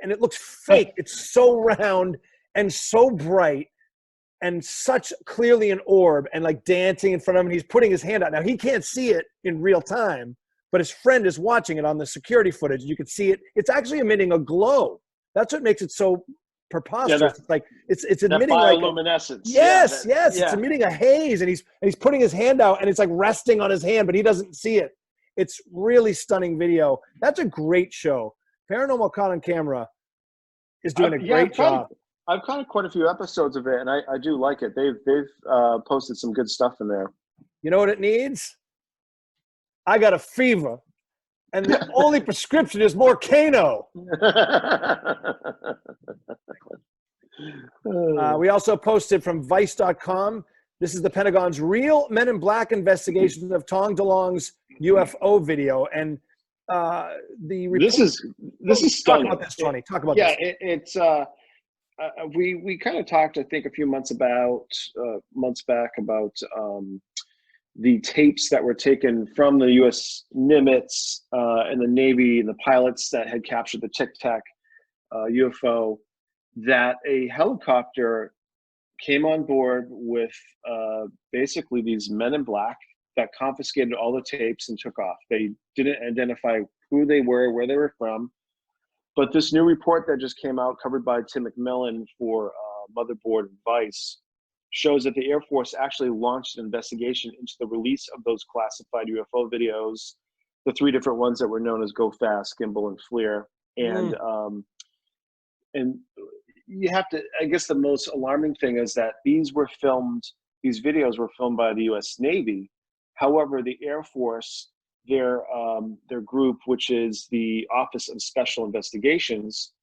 And it looks fake. It's so round and so bright and such clearly an orb and like dancing in front of him. And he's putting his hand out. Now he can't see it in real time, but his friend is watching it on the security footage. You can see it. It's actually emitting a glow. That's what makes it so preposterous. It's emitting like bioluminescence. Yes. It's emitting a haze, and he's putting his hand out, and it's like resting on his hand, but he doesn't see it. It's really stunning video. That's a great show. Paranormal Caught on Camera is doing a great job. I've caught quite a few episodes of it, and I do like it. They've posted some good stuff in there. You know what it needs? I got a fever, and the only prescription is more Kano. We also posted from Vice.com. This is the Pentagon's real Men in Black investigation of Tong DeLong's UFO video, and the report, this is stunning. Talk about this, Ronny. Talk about this. Yeah, it's we kind of talked, I think, a few months back about the tapes that were taken from the U.S. Nimitz and the Navy and the pilots that had captured the Tic Tac UFO. That a helicopter came on board with basically these men in black that confiscated all the tapes and took off. They didn't identify who they were, where they were from. But this new report that just came out, covered by Tim McMillan for Motherboard Vice, shows that the Air Force actually launched an investigation into the release of those classified UFO videos, the three different ones that were known as Go Fast, Gimbal, and FLIR. And you have to, I guess the most alarming thing is that these videos were filmed by the U.S. Navy. However, the Air Force, their group, which is the Office of Special Investigations,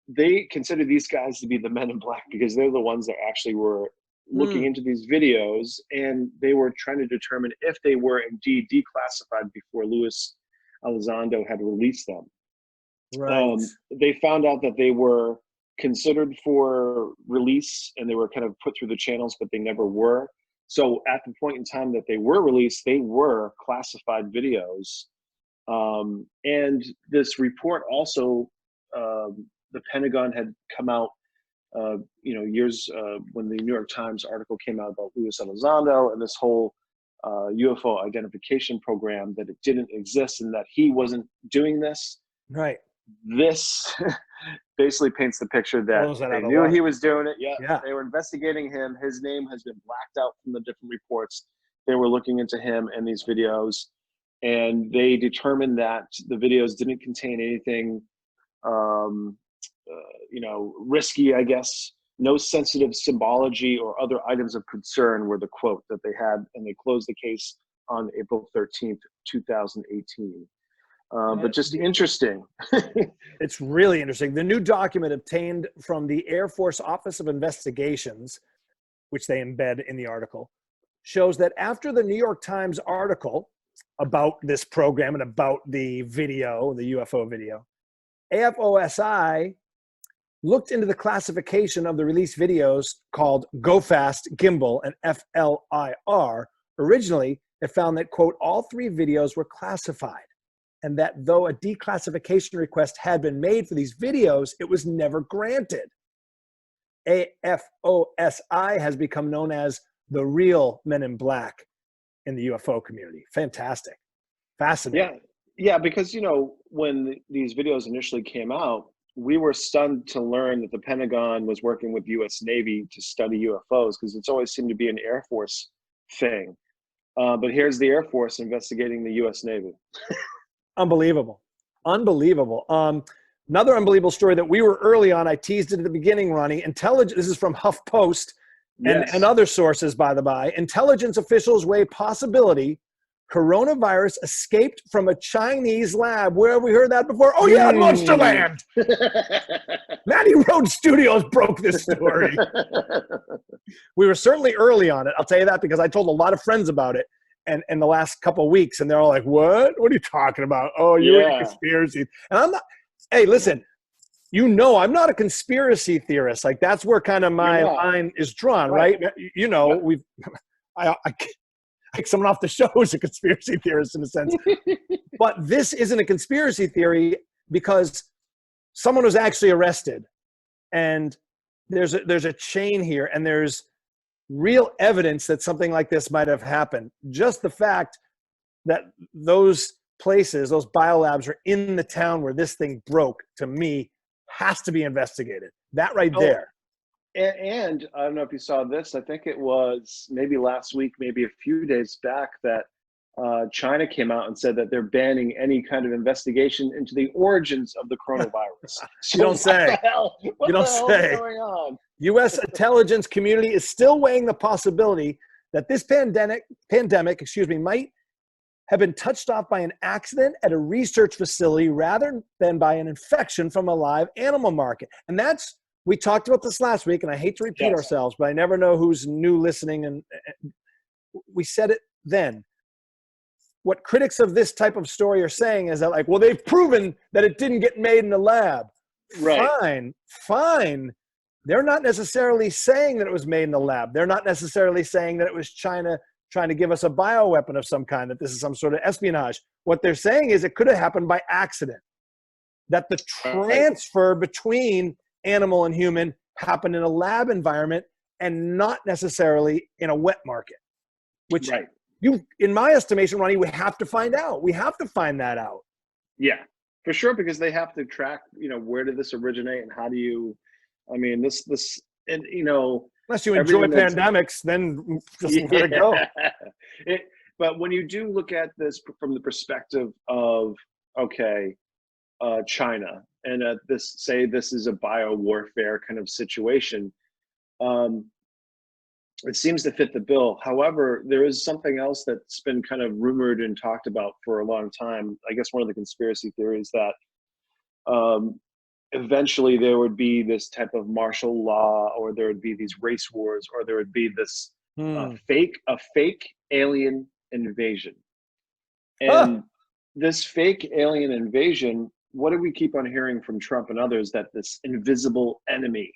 they consider these guys to be the men in black because they're the ones that actually were looking into these videos, and they were trying to determine if they were indeed declassified before Luis Elizondo had released them. Right. They found out that they were considered for release, and they were kind of put through the channels, but they never were. So at the point in time that they were released, they were classified videos. And this report also, the Pentagon had come out, years when the New York Times article came out about Luis Elizondo and this whole UFO identification program, that it didn't exist and that he wasn't doing this. Right. This basically paints the picture that they knew he was doing it. Yeah, they were investigating him. His name has been blacked out from the different reports. They were looking into him and these videos, and they determined that the videos didn't contain anything, risky, I guess. No sensitive symbology or other items of concern were the quote that they had, and they closed the case on April 13th, 2018. But just interesting. It's really interesting. The new document obtained from the Air Force Office of Investigations, which they embed in the article, shows that after the New York Times article about this program and about the video, the UFO video, AFOSI looked into the classification of the released videos called Go Fast, Gimbal, and FLIR. Originally, it found that, quote, all three videos were classified. and that though a declassification request had been made for these videos, it was never granted. AFOSI has become known as the real Men in Black in the UFO community. Fantastic. Fascinating. Yeah, because, you know, when these videos initially came out, we were stunned to learn that the Pentagon was working with the U.S. Navy to study UFOs, because it's always seemed to be an Air Force thing. But here's the Air Force investigating the U.S. Navy. Unbelievable. Another unbelievable story that we were early on. I teased it at the beginning, Ronnie. This is from HuffPost and other sources, by the by. Intelligence officials weigh possibility coronavirus escaped from a Chinese lab. Where have we heard that before? Oh, yeah, Monsterland. Matty Road Studios broke this story. We were certainly early on it. I'll tell you that, because I told a lot of friends about it and in the last couple of weeks, and they're all like, what? What are you talking about? Oh, you're a conspiracy. And I'm not. Hey, listen, you know I'm not a conspiracy theorist. Like, that's where kind of my line is drawn, right? You know, I like someone off the show is a conspiracy theorist in a sense. But this isn't a conspiracy theory, because someone was actually arrested, and there's a chain here, and there's real evidence that something like this might have happened. Just the fact that those places, those biolabs, are in the town where this thing broke, to me, has to be investigated. That right there. And I don't know if you saw this. I think it was maybe last week, maybe a few days back, that China came out and said that they're banning any kind of investigation into the origins of the coronavirus. So you don't say. What the hell is going on? U.S. intelligence community is still weighing the possibility that this pandemic, might have been touched off by an accident at a research facility rather than by an infection from a live animal market. And we talked about this last week, and I hate to repeat ourselves, but I never know who's new listening, and we said it then. What critics of this type of story are saying is that, like, well, they've proven that it didn't get made in the lab. Right. Fine. They're not necessarily saying that it was made in the lab. They're not necessarily saying that it was China trying to give us a bioweapon of some kind, that this is some sort of espionage. What they're saying is it could have happened by accident, that the transfer between animal and human happened in a lab environment and not necessarily in a wet market, which in my estimation, Ronnie, we have to find out. We have to find that out. Yeah, for sure, because they have to track, you know, where did this originate, and how do you, I mean, this, and, you know, unless you enjoy pandemics, then just let it go. But when you do look at this from the perspective of, China, and this is a bio-warfare kind of situation, it seems to fit the bill. However, there is something else that's been kind of rumored and talked about for a long time. I guess one of the conspiracy theories that eventually there would be this type of martial law, or there would be these race wars, or there would be this fake alien invasion. And this fake alien invasion, what do we keep on hearing from Trump and others? That this invisible enemy.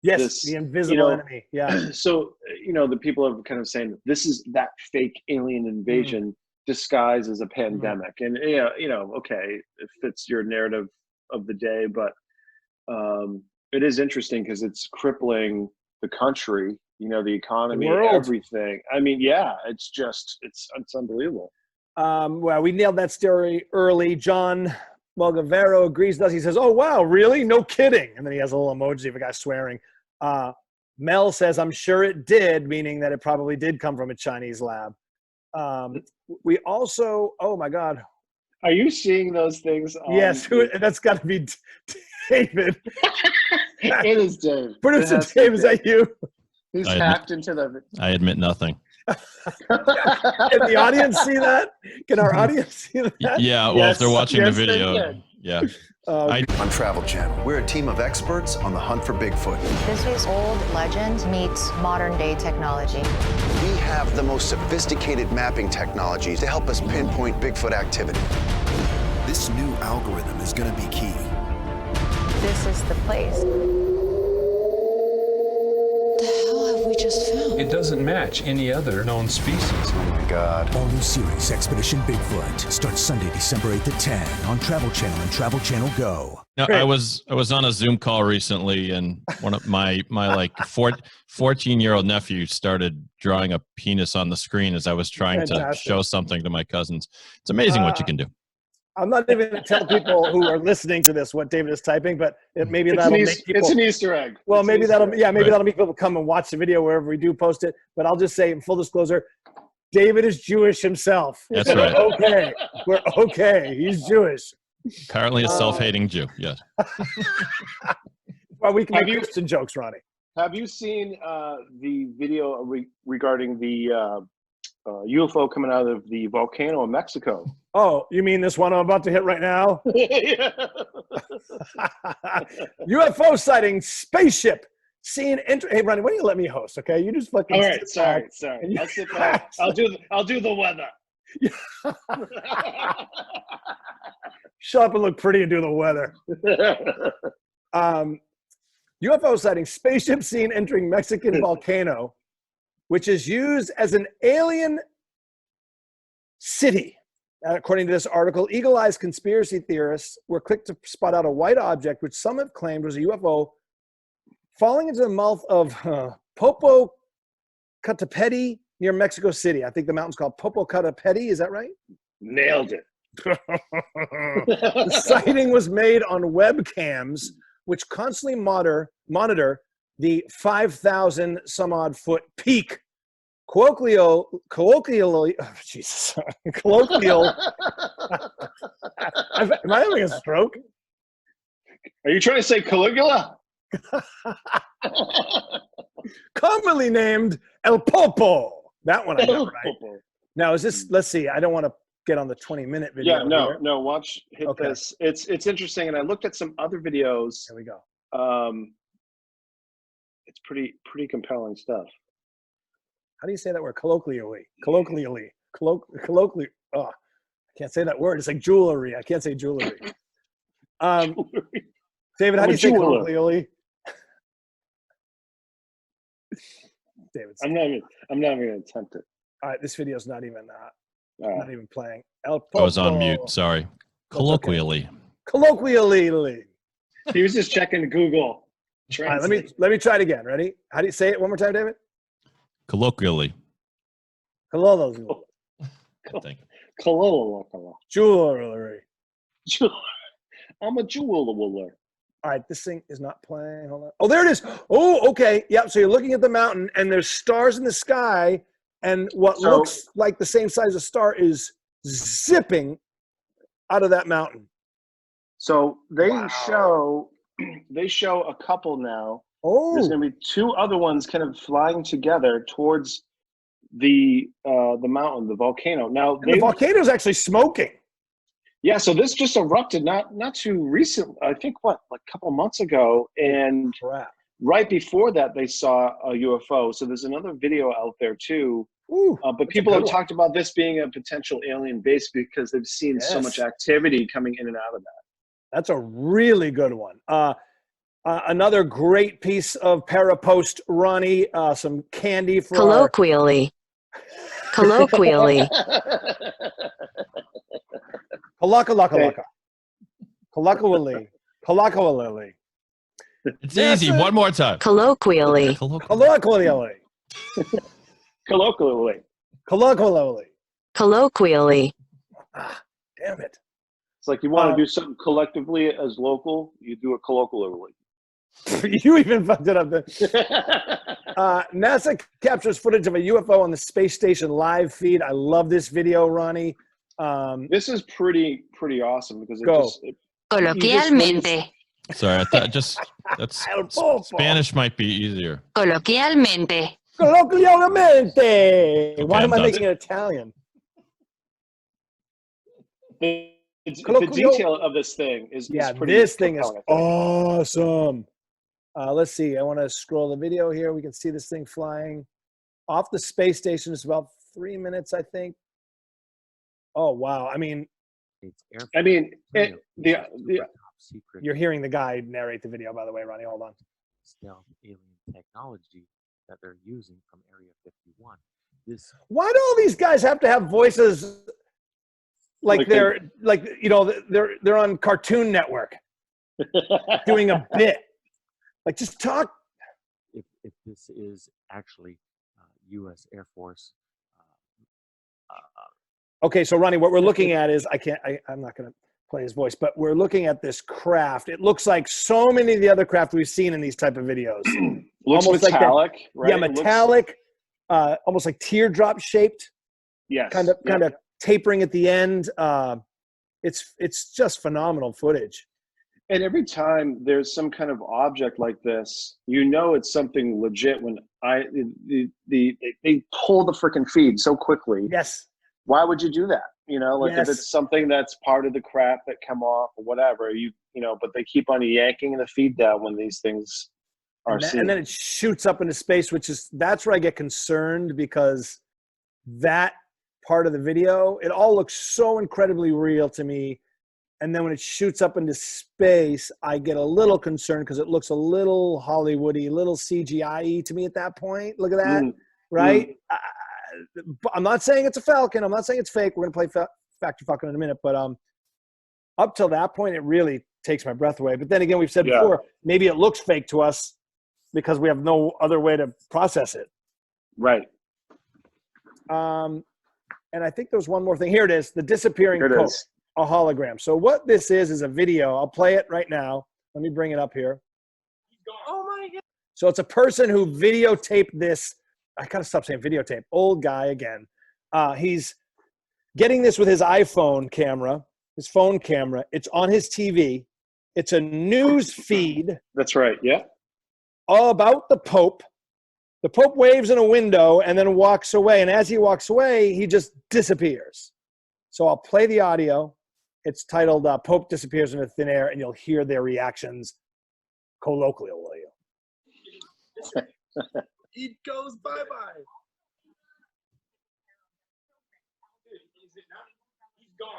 Yes, the invisible enemy. Yeah. So, you know, the people are kind of saying this is that fake alien invasion disguised as a pandemic. And, you know, okay, it fits your narrative of the day, but it is interesting because it's crippling the country, you know, the economy, everything. I mean, it's unbelievable. Well, we nailed that story early. John Malgavero agrees with us. He says, oh, wow, really? No kidding. And then he has a little emoji of a guy swearing. Mel says, I'm sure it did, meaning that it probably did come from a Chinese lab. We also, oh my God. Are you seeing those things? Yes, that's got to be David. It is Dave. Producer Dave, is that you? He's hacked into the... I admit nothing. Can the audience see that? Can our audience see that? Yeah, well, if they're watching the video. Yeah. On Travel Channel, we're a team of experts on the hunt for Bigfoot. This is old legend meets modern day technology. We have the most sophisticated mapping technology to help us pinpoint Bigfoot activity. This new algorithm is going to be key. This is the place. The hell have we just found? It doesn't match any other known species. Oh my God. All new series Expedition Bigfoot starts Sunday, December 8th at 10 on Travel Channel and Travel Channel Go. No, I was on a Zoom call recently, and one of my like 14-year-old nephew started drawing a penis on the screen as I was trying to show something to my cousins. It's amazing what you can do. I'm not even going to tell people who are listening to this what David is typing, but maybe that'll make people. It's an Easter egg. Well, maybe that'll make people come and watch the video wherever we do post it. But I'll just say, in full disclosure, David is Jewish himself. That's right. Okay, we're okay. He's Jewish. Apparently, a self-hating Jew. Yes. Well, we can make Christian jokes, Ronnie. Have you seen the video regarding the UFO coming out of the volcano in Mexico? Oh, you mean this one I'm about to hit right now? UFO sighting, spaceship seen enter. Hey, Ronnie, why don't you let me host? Okay, you just fucking. All right, sorry. I'll sit back. I'll do the weather. Shut up and look pretty and do the weather. UFO sighting, spaceship seen entering Mexican volcano, which is used as an alien city. According to this article, eagle-eyed conspiracy theorists were quick to spot out a white object, which some have claimed was a UFO, falling into the mouth of Popocatépetl near Mexico City. I think the mountain's called Popocatépetl. Is that right? Nailed it. The sighting was made on webcams, which constantly monitor the 5,000 some odd foot peak. Colloquial. Oh, Jesus. Colloquial. Am I having a stroke? Are you trying to say Caligula? Commonly named El Popo. That one I got right. Now, is this, let's see, I don't want to get on the 20-minute video. Yeah, no, watch, hit this. It's interesting, and I looked at some other videos. Here we go. It's pretty compelling stuff. How do you say that word? Colloquially. Colloquially. Oh, I can't say that word. It's like jewelry. I can't say jewelry. David, how do you say colloquially? David, I'm not even gonna attempt it. All right, this video's not even not even playing. I was on mute. Sorry. Colloquially. Okay. Colloquially. He was just checking Google. All right, let me try it again. Ready? How do you say it one more time, David? Colloquially. Colloquially. Jewelry. Jewelry. I'm a jeweler. All right, this thing is not playing. Hold on. Oh, there it is. Oh, okay. Yep. So you're looking at the mountain, and there's stars in the sky, and what looks like the same size of star is zipping out of that mountain. So they show a couple now. Oh, there's going to be two other ones kind of flying together towards the mountain, the volcano. Now the volcano is actually smoking. Yeah, so this just erupted not too recent. I think like a couple months ago, and right before that they saw a UFO. So there's another video out there too. Ooh, but people have talked about this being a potential alien base because they've seen so much activity coming in and out of that. That's a really good one. Another great piece of parapost, Ronnie. Some candy for colloquially. Colloquially. Colloquially. It's easy. One more time. Colloquially. Colloquially. Damn it. It's like you want to do something collectively as local, you do it colloquially. You even fucked it up then. NASA captures footage of a UFO on the space station live feed. I love this video, Ronnie. This is pretty awesome because Coloquialmente. Sorry, I thought that's Spanish might be easier. Coloquialmente. Colloquialmente. Why am I making it Italian? The detail of this thing is pretty. This thing is awesome. Let's see. I want to scroll the video here. We can see this thing flying off the space station. It's about 3 minutes, I think. Oh wow! I mean, you're hearing the guy narrate the video, by the way, Ronnie. Hold on. Stealth alien technology that they're using from Area 51. Why do all these guys have to have voices like they're like, you know, they're on Cartoon Network doing a bit? Like, just talk. If this is actually U.S. Air Force. Okay, so Ronnie, what we're looking at is, I'm not going to play his voice, but we're looking at this craft. It looks like so many of the other craft we've seen in these type of videos. Looks almost metallic, like that, right? Yeah, metallic, almost like teardrop shaped. Yes. Kind of tapering at the end. It's just phenomenal footage. And every time there's some kind of object like this, you know it's something legit when they pull the freaking feed so quickly. Yes. Why would you do that? You know, like if it's something that's part of the crap that come off or whatever, you know, but they keep on yanking the feed down when these things are seen. And then it shoots up into space, that's where I get concerned, because that part of the video, it all looks so incredibly real to me. And then when it shoots up into space, I get a little concerned because it looks a little Hollywoody, a little CGI-y to me at that point. Look at that, right? I'm not saying it's a Falcon. I'm not saying it's fake. We're going to play Factor Falcon in a minute. But up till that point, it really takes my breath away. But then again, we've said before, maybe it looks fake to us because we have no other way to process it. Right. And I think there's one more thing. Here it is, the disappearing coat. A hologram. So what this is a video. I'll play it right now. Let me bring it up here. Oh my God. So it's a person who videotaped this. I gotta stop saying videotape. Old guy again. He's getting this with his iPhone camera, his phone camera. It's on his TV. It's a news feed. That's right. Yeah. All about the Pope. The Pope waves in a window and then walks away. And as he walks away, he just disappears. So I'll play the audio. It's titled Pope Disappears into Thin Air, and you'll hear their reactions colloquially. It goes bye-bye.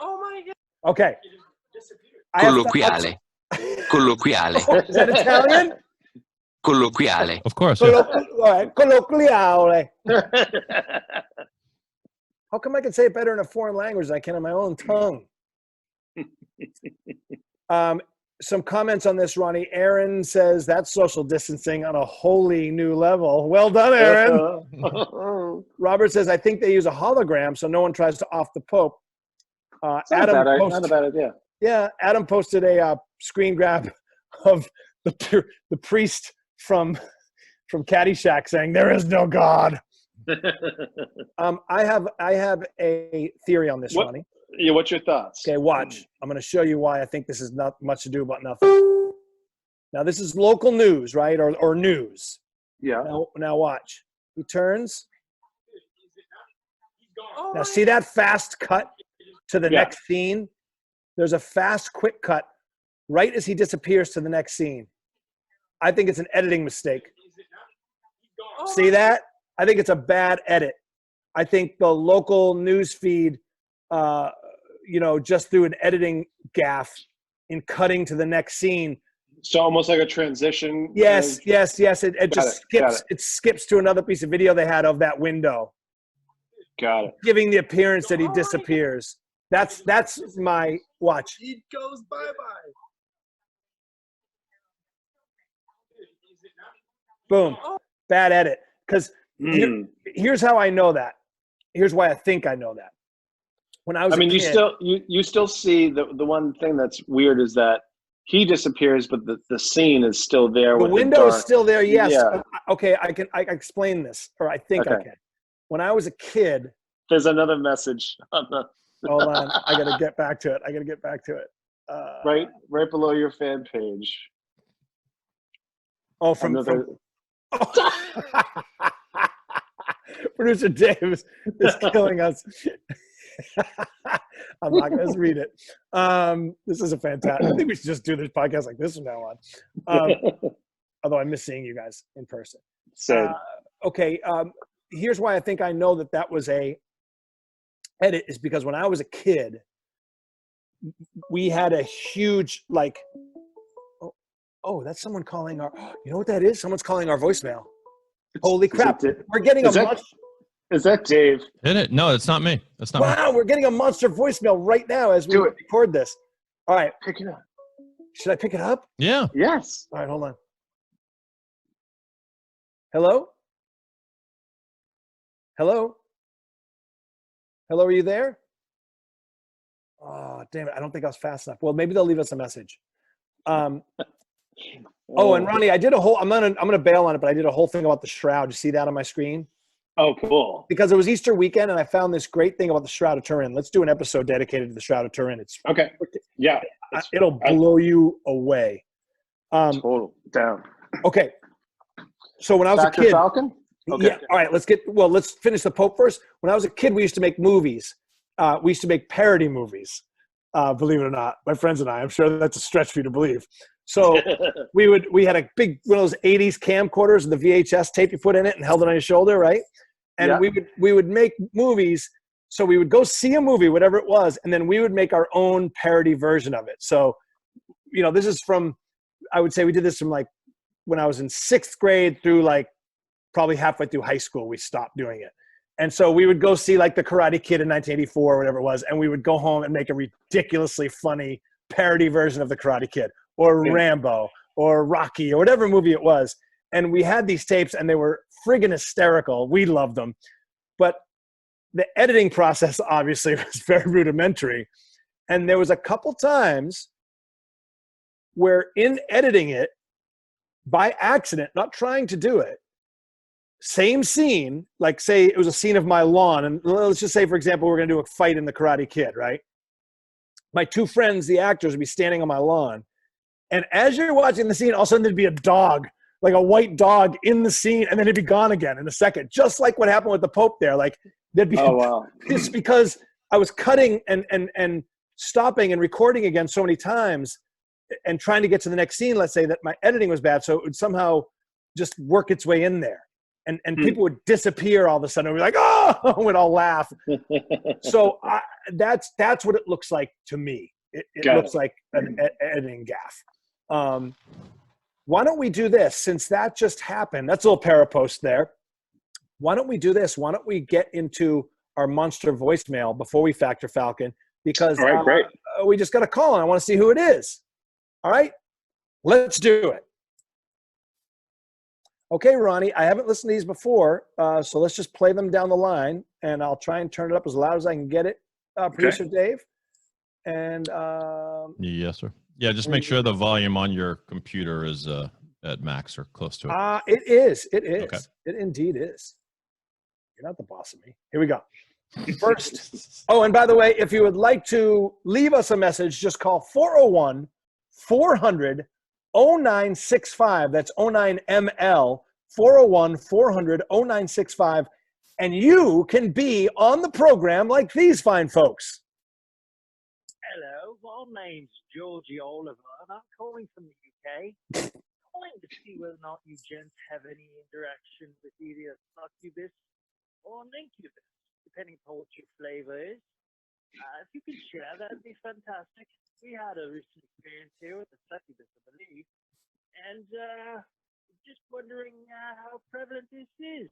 Oh my God. Okay. Colloquiale. Colloquiale. Is that Italian? Colloquiale. Of course. Colloquiale. How come I can say it better in a foreign language than I can in my own tongue? Some comments on this, Ronnie. Aaron says that's social distancing on a wholly new level. Well done, Aaron. Robert says, I think they use a hologram so no one tries to off the Pope. Adam not a bad idea. Yeah, Adam posted a screen grab of the priest from Caddyshack saying, there is no God. I have a theory on this, Ronnie. Yeah, what's your thoughts? Okay, watch. I'm going to show you why I think this is not much to do about nothing. Now, this is local news, right? Or news. Yeah. Now watch. He turns. Now, see that fast cut to the next scene? There's a fast, quick cut right as he disappears to the next scene. I think it's an editing mistake. See that? I think it's a bad edit. I think the local news feed, just threw an editing gaffe in cutting to the next scene. So almost like a transition. Yes. It skips to another piece of video they had of that window. Got it. Giving the appearance that he disappears. That's my watch. It goes bye-bye. Boom. Bad edit. Because here's how I know that. Here's why I think I know that. When I was a kid, you still see the one thing that's weird is that he disappears, but the scene is still there. The window is still there. Yes. Yeah. Okay. I can explain this, or I think I can. When I was a kid, there's another message on the. Hold on, I gotta get back to it. Right below your fan page. Oh, from Producer Dave is killing us. I'm not going to read it. This is a fantastic. I think we should just do this podcast like this from now on. Although I miss seeing you guys in person. Okay. Here's why I think I know that was a edit is because when I was a kid, we had a huge that's someone calling our. You know what that is? Someone's calling our voicemail. Holy crap! We're getting Is that Dave? Hit it? No, it's not me. That's not me. Wow, we're getting a monster voicemail right now as we record this. All right, pick it up. Should I pick it up? Yeah. Yes. All right, hold on. Hello? Hello? Hello, are you there? Oh, damn it. I don't think I was fast enough. Well, maybe they'll leave us a message. And Ronnie, I did a whole, I'm going to bail on it, but I did a whole thing about the shroud. You see that on my screen? Oh, cool. Because it was Easter weekend and I found this great thing about the Shroud of Turin. Let's do an episode dedicated to the Shroud of Turin. It's okay. Yeah. It'll blow you away. Total down. Okay. So when I was a kid. Falcon? Okay. Yeah. All right. Let's finish the Pope first. When I was a kid, we used to make movies. We used to make parody movies. Believe it or not, my friends and I. I'm sure that's a stretch for you to believe. So we had a big one of those 80s camcorders with the VHS tape you put in it and held it on your shoulder, right? And we would make movies. So we would go see a movie, whatever it was, and then we would make our own parody version of it. So, this is from, I would say we did this from like when I was in 6th grade through like probably halfway through high school, we stopped doing it. And so we would go see like The Karate Kid in 1984 or whatever it was, and we would go home and make a ridiculously funny parody version of The Karate Kid or Rambo or Rocky or whatever movie it was. And we had these tapes and they were friggin' hysterical. We loved them. But the editing process obviously was very rudimentary. And there was a couple times where in editing it, by accident, not trying to do it, same scene, like say it was a scene of my lawn, and let's just say, for example, we're going to do a fight in The Karate Kid, right? My two friends, the actors, would be standing on my lawn. And as you're watching the scene, all of a sudden there'd be a dog, like a white dog in the scene, and then it'd be gone again in a second, just like what happened with the Pope there. Like there'd be, it's because I was cutting and stopping and recording again so many times and trying to get to the next scene, let's say, that my editing was bad. So it would somehow just work its way in there. And people would disappear all of a sudden. We'd be like, oh, we'd all laugh. So that's what it looks like to me. It looks like an editing gaffe. Why don't we do this? Since that just happened, that's a little parapost there. Why don't we do this? Why don't we get into our monster voicemail before we factor Falcon? Because great. We just got a call and I want to see who it is. All right, let's do it. Okay, Ronnie, I haven't listened to these before, so let's just play them down the line, and I'll try and turn it up as loud as I can get it, Producer Dave. And yes, sir. Yeah, just make sure the volume on your computer is at max or close to it. It is. It is. Okay. It indeed is. You're not the boss of me. Here we go. First. Oh, and by the way, if you would like to leave us a message, just call 401-400-0965. That's 09ML, 401-400-0965. And you can be on the program like these fine folks. Hello, my name's Georgie Oliver, and I'm calling from the UK. Calling to see whether or not you gents have any interaction with either succubus or an incubus, depending on what your flavor is. If you could share, that'd be fantastic. We had a recent experience here with the succubus, I believe, and just wondering how prevalent this is,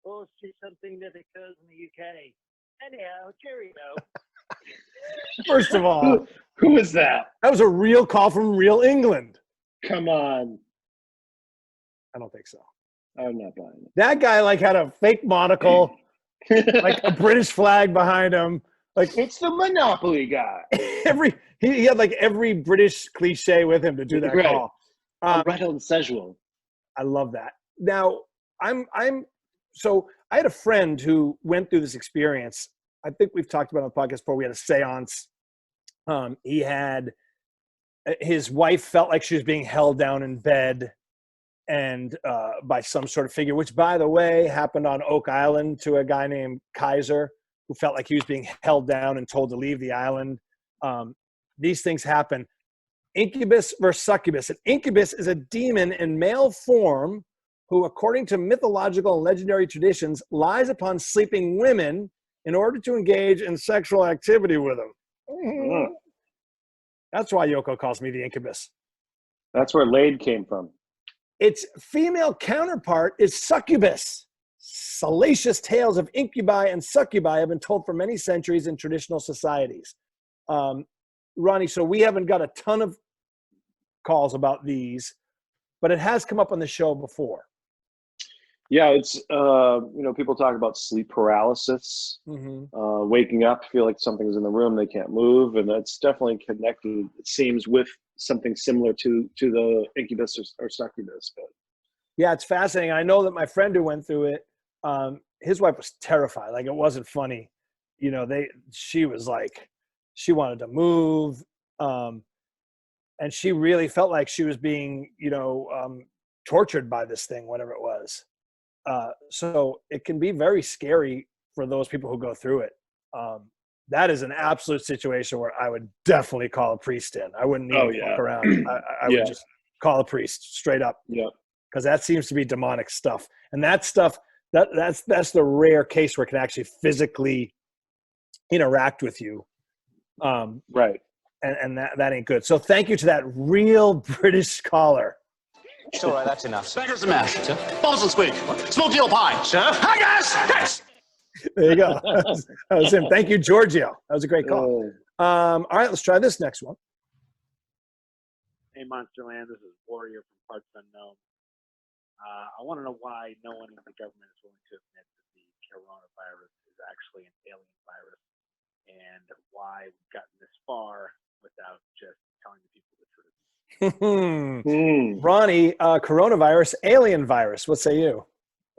or is it something that occurs in the UK? Anyhow, cheerio. First of all, who is that? That was a real call from real England. Come on. I don't think so. I'm not buying it. That guy had a fake monocle, like a British flag behind him. Like it's the Monopoly guy. He had every British cliche with him to do that call. Red and Szechuan. I love that. Now so I had a friend who went through this experience. I think we've talked about it on the podcast before. We had a seance. He had his wife felt like she was being held down in bed and by some sort of figure, which, by the way, happened on Oak Island to a guy named Kaiser who felt like he was being held down and told to leave the island. These things happen. Incubus versus succubus. An incubus is a demon in male form who, according to mythological and legendary traditions, lies upon sleeping women in order to engage in sexual activity with them. Mm-hmm. That's why Yoko calls me the incubus. That's where Lade came from. Its female counterpart is succubus. Salacious tales of incubi and succubi have been told for many centuries in traditional societies. Ronnie, so we haven't got a ton of calls about these, but it has come up on the show before. Yeah, it's people talk about sleep paralysis, waking up, feel like something's in the room, they can't move, and that's definitely connected, it seems, with something similar to the incubus or succubus. But yeah, it's fascinating. I know that my friend who went through it, his wife was terrified. Like, it wasn't funny. She was like, she wanted to move, and she really felt like she was being, tortured by this thing, whatever it was. So it can be very scary for those people who go through it. That is an absolute situation where I would definitely call a priest in. I wouldn't even walk around. I would just call a priest straight up. Yeah. Because that seems to be demonic stuff. And that stuff, that's the rare case where it can actually physically interact with you. Right. And that ain't good. So thank you to that real British caller. It's all right, that's enough. Beggars the mash, sir. Bubbles and squeak. Smoked eel pie, sir. Hi, guys! Yes! There you go. That was him. Thank you, Giorgio. That was a great call. All right, let's try this next one. Hey, Monsterland. This is Warrior from Parts Unknown. I want to know why no one in the government is willing to admit that the coronavirus is actually an alien virus, and why we've gotten this far without just telling the people the truth. Ronnie, coronavirus, alien virus. What say you?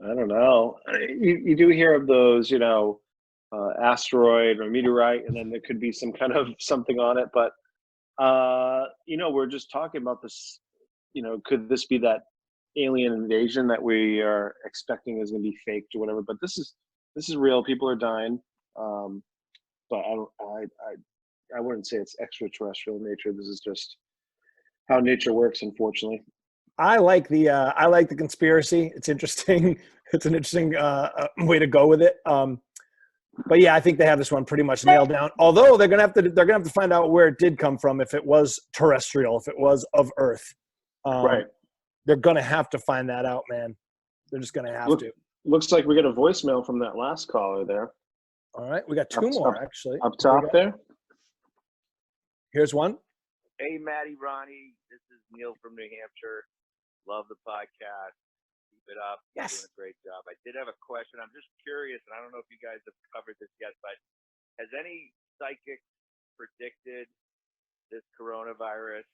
I don't know. You do hear of those, asteroid or meteorite, and then there could be some kind of something on it. But, we're just talking about this, could this be that alien invasion that we are expecting is going to be faked or whatever? But this is real. People are dying. But I wouldn't say it's extraterrestrial in nature. This is just how nature works, unfortunately. I like the conspiracy. It's interesting. It's an interesting way to go with it. But yeah, I think they have this one pretty much nailed down. Although they're gonna have to find out where it did come from, if it was terrestrial, if it was of Earth. Right. They're gonna have to find that out, man. They're just gonna have to. Looks like we got a voicemail from that last caller there. All right, we got two more actually. Up top there. Here's one. Hey, Matty, Ronny. This is Neil from New Hampshire. Love the podcast. Keep it up. Yes. You're doing a great job. I did have a question. I'm just curious, and I don't know if you guys have covered this yet, but has any psychic predicted this coronavirus?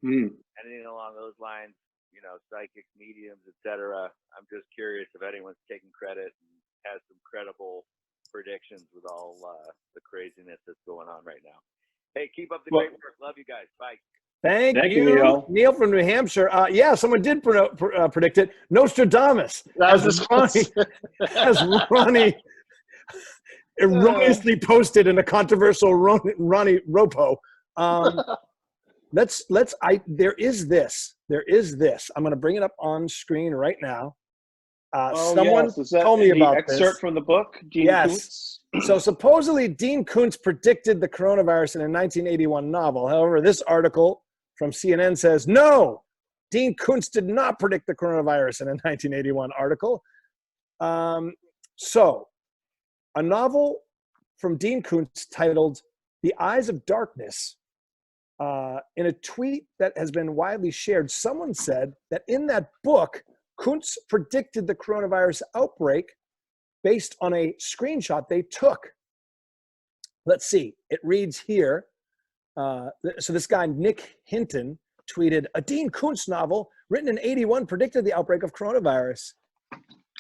Anything along those lines? Psychics, mediums, etc. I'm just curious if anyone's taking credit and has some credible predictions with all the craziness that's going on right now. Hey, keep up the great work. Love you guys. Bye. Thank you, Neil from New Hampshire. Yeah, someone did predict it. Nostradamus, as Ronnie erroneously posted in a controversial Ronnie Ropo. There is this. I'm going to bring it up on screen right now. Someone told me about this. Excerpt from the book, Dean Koontz? So supposedly Dean Koontz predicted the coronavirus in a 1981 novel. However, this article from CNN says, no, Dean Koontz did not predict the coronavirus in a 1981 article. So a novel from Dean Koontz titled The Eyes of Darkness, in a tweet that has been widely shared, someone said that in that book, Koontz predicted the coronavirus outbreak based on a screenshot they took. Let's see. It reads here. So this guy, Nick Hinton, tweeted, a Dean Koontz novel written in 81 predicted the outbreak of coronavirus.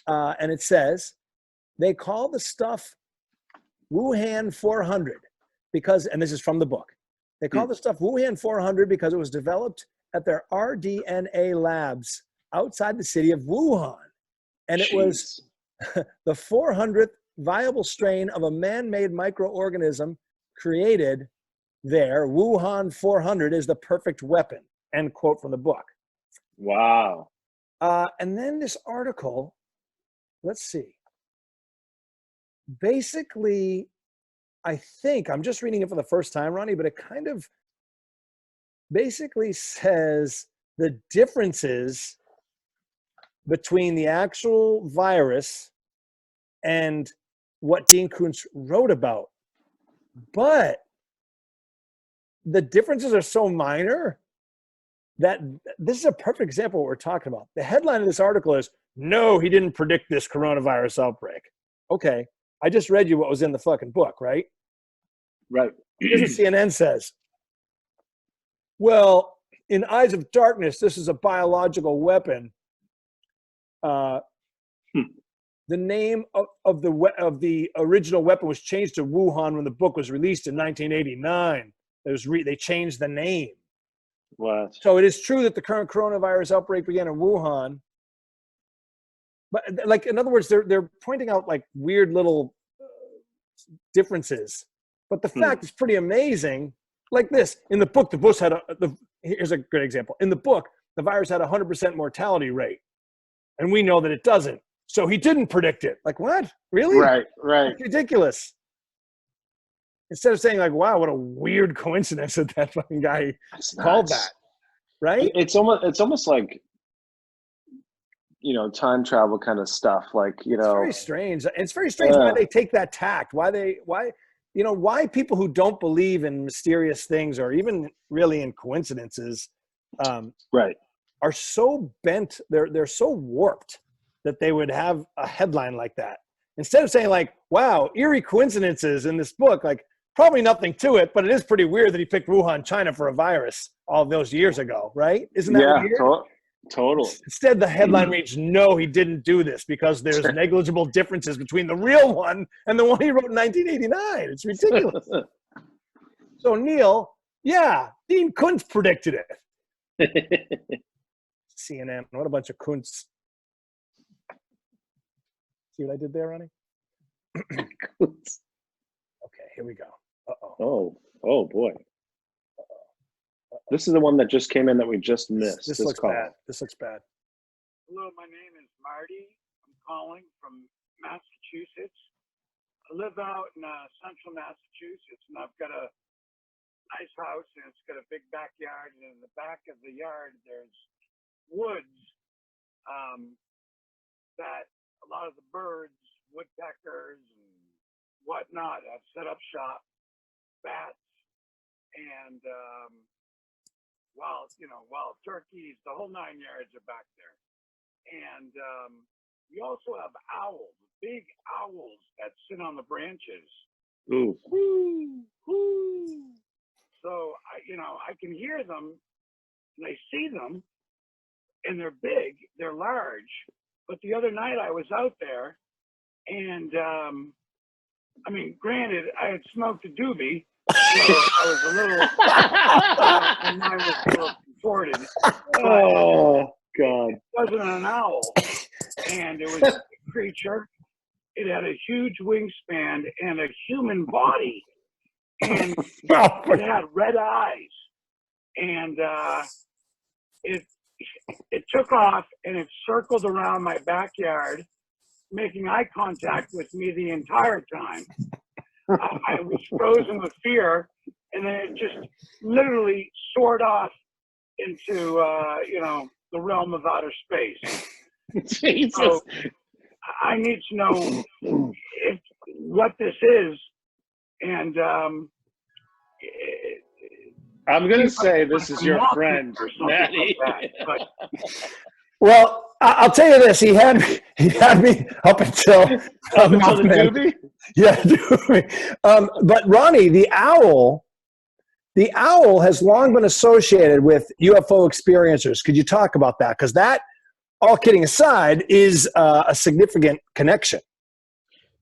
And it says, they call the stuff Wuhan 400 because, and this is from the book, they call the stuff Wuhan 400 because it was developed at their rDNA labs outside the city of Wuhan. And it was the 400th viable strain of a man-made microorganism created there. Wuhan 400 is the perfect weapon, end quote from the book. Wow. And then this article, let's see. Basically, I think, I'm just reading it for the first time, Ronnie, but it kind of basically says the differences between the actual virus and what Dean Koontz wrote about. But the differences are so minor that this is a perfect example of what we're talking about. The headline of this article is, "No, he didn't predict this coronavirus outbreak." Okay, I just read you what was in the fucking book, right? Right. Here's what CNN says. Well, in Eyes of Darkness, this is a biological weapon. The name of the original weapon was changed to Wuhan when the book was released in 1989. They changed the name. What? So it is true that the current coronavirus outbreak began in Wuhan. But like, in other words, they're pointing out like weird little differences. But the fact is pretty amazing. Like this, in the book, here's a good example. In the book, the virus had a 100% mortality rate. And we know that it doesn't. So he didn't predict it. Like, what? Really? Right. That's ridiculous. Instead of saying like, wow, what a weird coincidence that fucking guy called that. Right? It's almost like, time travel kind of stuff. Like, It's very strange. It's very strange why they take that tact. Why people who don't believe in mysterious things or even really in coincidences are so bent, they're so warped that they would have a headline like that. Instead of saying like, wow, eerie coincidences in this book, like probably nothing to it, but it is pretty weird that he picked Wuhan, China for a virus all those years ago, right? Isn't that weird? Totally. Instead, the headline reads, no, he didn't do this because there's negligible differences between the real one and the one he wrote in 1989. It's ridiculous. So, Neil, Dean Koontz predicted it. CNN, what a bunch of Koontz. See what I did there, Ronny? Okay, here we go. Oh boy. This is the one that just came in that we just missed. This looks bad. Hello, my name is Marty. I'm calling from Massachusetts. I live out in central Massachusetts, and I've got a nice house, and it's got a big backyard. And in the back of the yard, there's woods that a lot of the birds, woodpeckers, and whatnot have set up shop, bats, and wild turkeys, the whole 9 yards are back there. And we also have owls, big owls that sit on the branches. Ooh. So I can hear them, and I see them, and they're big, they're large. But the other night I was out there, and granted, I had smoked a doobie, so I was a little, and mine was a little contorted. Oh, God. It wasn't an owl, and it was a creature. It had a huge wingspan and a human body, and it had red eyes, and it took off, and it circled around my backyard, making eye contact with me the entire time. I was frozen with fear, and then it just literally soared off into the realm of outer space. Jesus. So I need to know what this is, and I'm gonna say this is your friend, Matty. Well, I'll tell you this: he had me up until the doobie. Yeah, doobie. But Ronny, the owl has long been associated with UFO experiencers. Could you talk about that? Because that, all kidding aside, is a significant connection.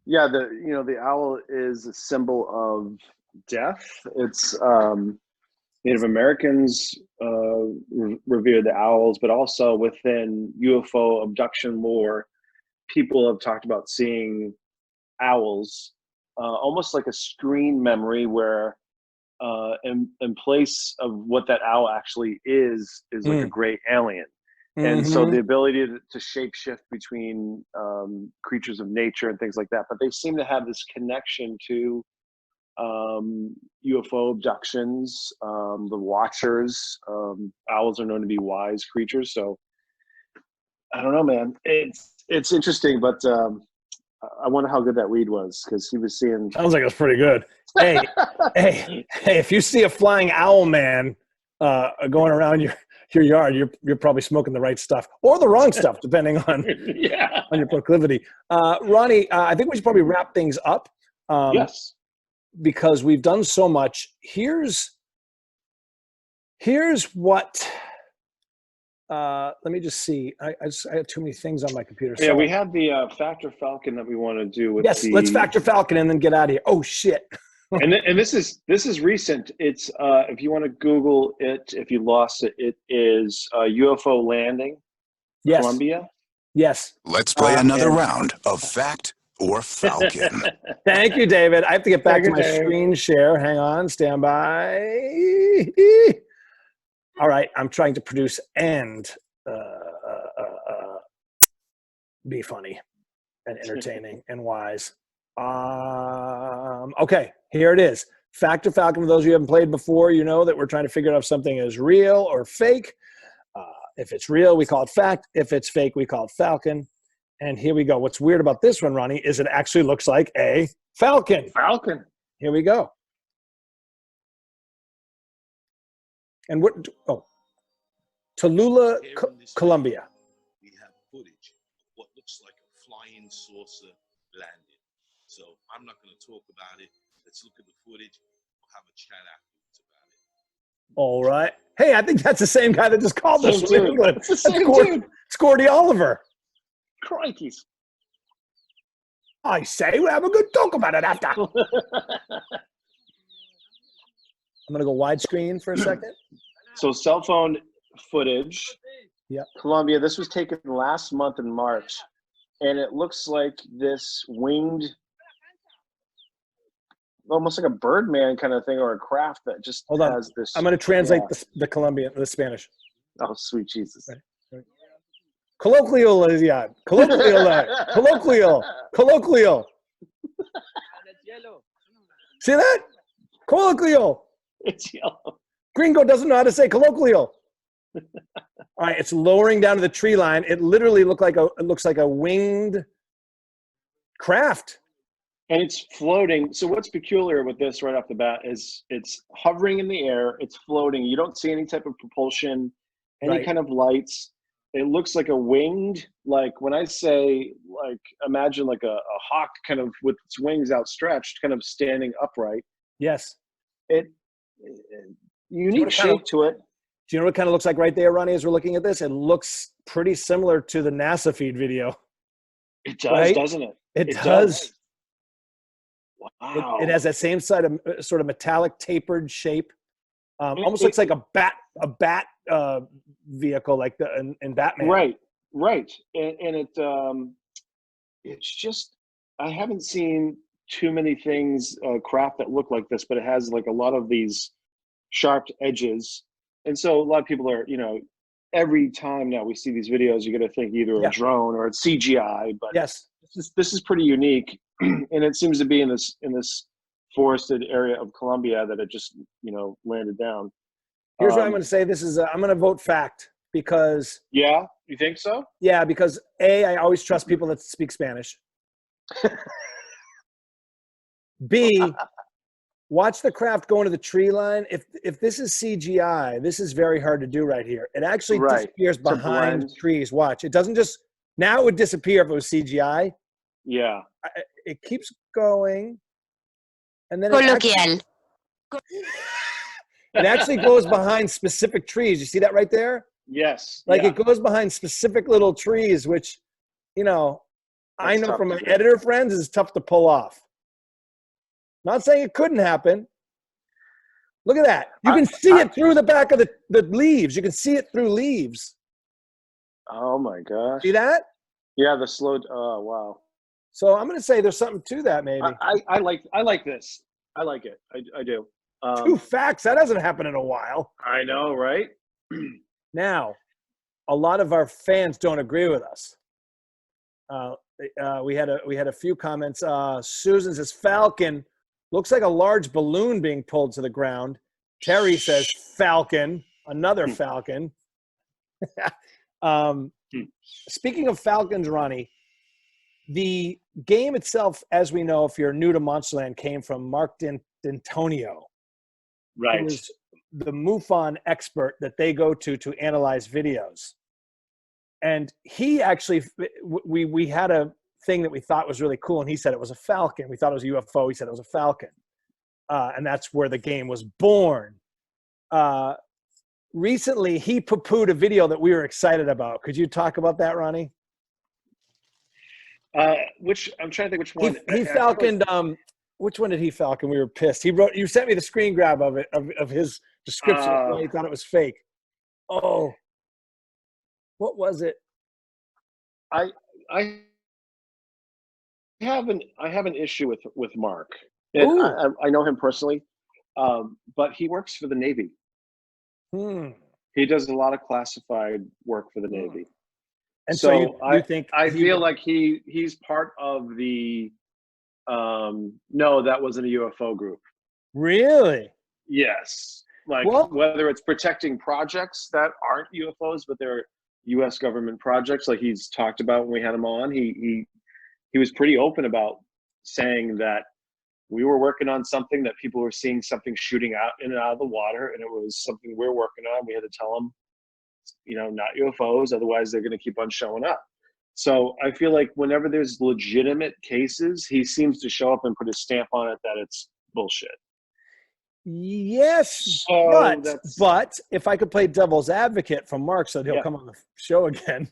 Yeah, the owl is a symbol of death. It's Native Americans revere the owls, but also within UFO abduction lore, people have talked about seeing owls, almost like a screen memory where in place of what that owl actually is like a gray alien. And so the ability to shapeshift between creatures of nature and things like that, but they seem to have this connection to UFO abductions, the watchers. Owls are known to be wise creatures, so I don't know, man. It's interesting, but I wonder how good that weed was because he was seeing. Sounds like it was pretty good. Hey, hey! If you see a flying owl man going around your yard, you're probably smoking the right stuff or the wrong stuff, depending on on your proclivity. Ronnie, I think we should probably wrap things up. Yes, because we've done so much. Here's what. Let me just see. I had too many things on my computer. Yeah, we have the Factor Falcon that we want to do. With let's Factor Falcon and then get out of here. Oh shit! and this is recent. It's if you want to Google it, if you lost it, it is UFO landing, Colombia. Yes. Let's play another round of Fact or Falcon. Thank you, David. I have to get back to my screen share. Hang on, stand by. All right, I'm trying to produce and be funny and entertaining and wise. Okay, here it is. Fact or Falcon, for those of you who haven't played before, you know that we're trying to figure out if something is real or fake. If it's real, we call it fact. If it's fake, we call it Falcon. And here we go. What's weird about this one, Ronnie, is it actually looks like a falcon. Falcon. Here we go. And what? Oh, Tallulah, Colombia. We have footage of what looks like a flying saucer landing. So I'm not going to talk about it. Let's look at the footage. We'll have a chat afterwards about it. All right. Hey, I think that's the same guy that just called us from England. It's the same dude. It's Gordy Oliver. Crikeys. I say we'll have a good talk about it after. I'm going to go widescreen for a second. So cell phone footage. Yeah. Colombia. This was taken last month in March. And it looks like this winged, almost like a Birdman kind of thing or a craft that just has this. I'm going to translate the Colombian, the Spanish. Oh, sweet Jesus. Right. Colloquial. See that? Colloquial. It's yellow. Gringo doesn't know how to say colloquial. All right, it's lowering down to the tree line. It literally looks like a winged craft. And it's floating. So what's peculiar with this right off the bat is it's hovering in the air. It's floating. You don't see any type of propulsion, any kind of lights. It looks like a winged, like when I say, like, imagine like a hawk kind of with its wings outstretched, kind of standing upright. Yes. Unique shape to it. Do you know what it kind of looks like right there, Ronnie, as we're looking at this? It looks pretty similar to the NASA feed video. It does, doesn't it? It does. Wow. It has that same sort of metallic tapered shape. Almost looks like a bat vehicle, like in Batman. Right. And it's just, I haven't seen too many things, craft that look like this, but it has like a lot of these sharp edges. And so a lot of people are, every time now we see these videos, you're going to think either a drone or it's CGI, but yes, this is pretty unique. And it seems to be in this forested area of Colombia that it just, landed down. Here's what I'm going to say. This is, I'm going to vote fact because. Yeah. You think so? Yeah. Because I always trust people that speak Spanish. B, watch the craft go into the tree line. If this is CGI, this is very hard to do right here. It actually disappears behind trees. Watch. It doesn't just, now it would disappear if it was CGI. Yeah. It keeps going. And then Coloquial. It actually goes behind specific trees. You see that right there? Yes. It goes behind specific little trees, which, I know from my editor friends is tough to pull off. Not saying it couldn't happen. Look at that. You can see it through the back of the leaves. You can see it through leaves. Oh my gosh. See that? Yeah, the slow. Oh wow. So I'm going to say there's something to that. Maybe. I like this. I like it. I do. 2 facts. That hasn't happened in a while. I know, right? Now, a lot of our fans don't agree with us. We had a few comments. Susan says Falcon looks like a large balloon being pulled to the ground. Terry says Falcon, another Falcon. Speaking of falcons, Ronnie, the game itself, as we know, if you're new to Monsterland, came from Mark D'Antonio. Right. Who is the MUFON expert that they go to analyze videos. And he actually, we had a thing that we thought was really cool, and he said it was a falcon. We thought it was a UFO. He said it was a falcon. And that's where the game was born. Recently, he poo-pooed a video that we were excited about. Could you talk about that, Ronnie? Which I'm trying to think which one. He falconed. Which one did he falcon? We were pissed. He wrote. You sent me the screen grab of it of his description of why he thought it was fake. Oh, what was it? I have an issue with Mark. And I know him personally, but he works for the Navy. He does a lot of classified work for the Navy. And so you think I feel like he's part of the no, that wasn't a UFO group. Really? Yes. Like whether it's protecting projects that aren't UFOs, but they're US government projects, like he's talked about when we had him on, he was pretty open about saying that we were working on something, that people were seeing something shooting out in and out of the water, and it was something we're working on. We had to tell them, not UFOs, otherwise they're going to keep on showing up. So I feel like whenever there's legitimate cases, he seems to show up and put a stamp on it that it's bullshit. Yes, but if I could play devil's advocate from Mark, so he'll come on the show again.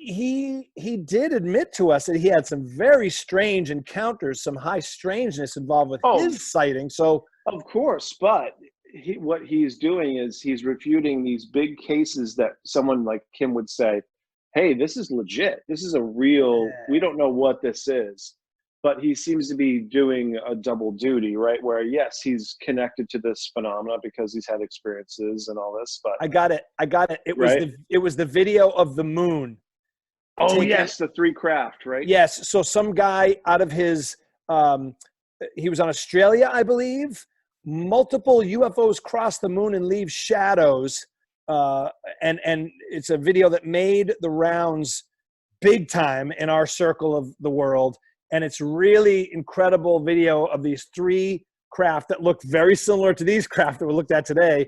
He did admit to us that he had some very strange encounters, some high strangeness involved with his sighting. So of course, but what he's doing is he's refuting these big cases that someone like Kim would say, hey, this is legit. This is a real, we don't know what this is. But he seems to be doing a double duty, right? Where, yes, he's connected to this phenomena because he's had experiences and all this. But I got it. It was the video of the moon. Yes, the 3 craft, right? Yes. So some guy out of his, he was on Australia, I believe. Multiple UFOs cross the moon and leave shadows. And it's a video that made the rounds big time in our circle of the world. And it's really incredible video of these 3 craft that look very similar to these craft that we looked at today,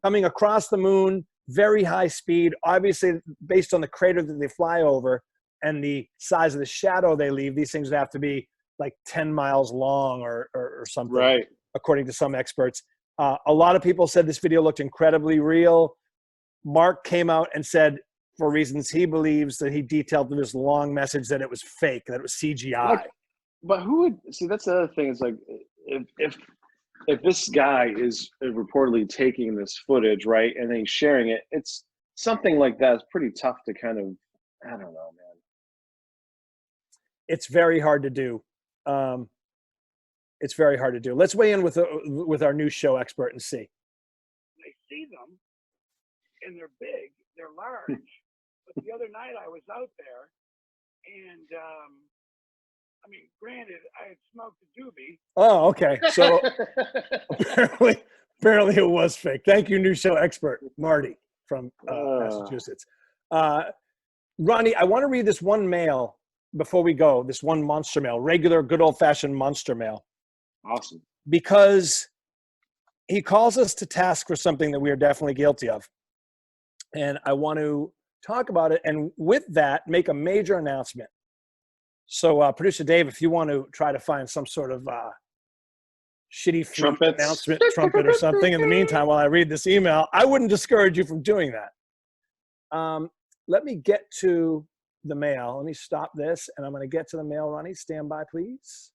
coming across the moon, very high speed, obviously based on the crater that they fly over and the size of the shadow they leave. These things would have to be like 10 miles long or something, right? According to some experts. A lot of people said this video looked incredibly real. Mark came out and said, for reasons he believes, that he detailed in this long message that it was fake, that it was CGI. But who would see? That's the other thing. Is like if this guy is reportedly taking this footage, right, and then he's sharing it, it's something like that is pretty tough to kind of, I don't know, man. It's very hard to do. It's very hard to do. Let's weigh in with our new show expert and see. They see them, and they're big, they're large. But the other night I was out there, and I mean, granted, I had smoked a doobie. Oh, okay. So apparently it was fake. Thank you, new show expert Marty from Massachusetts. Ronnie, I want to read this one mail before we go. This one monster mail, regular, good old-fashioned monster mail. Awesome. Because he calls us to task for something that we are definitely guilty of, and I want to talk about it, and with that, make a major announcement. So, Producer Dave, if you want to try to find some sort of shitty announcement trumpet or something in the meantime while I read this email, I wouldn't discourage you from doing that. Let me get to the mail. Let me stop this, and I'm going to get to the mail, Ronnie. Stand by, please.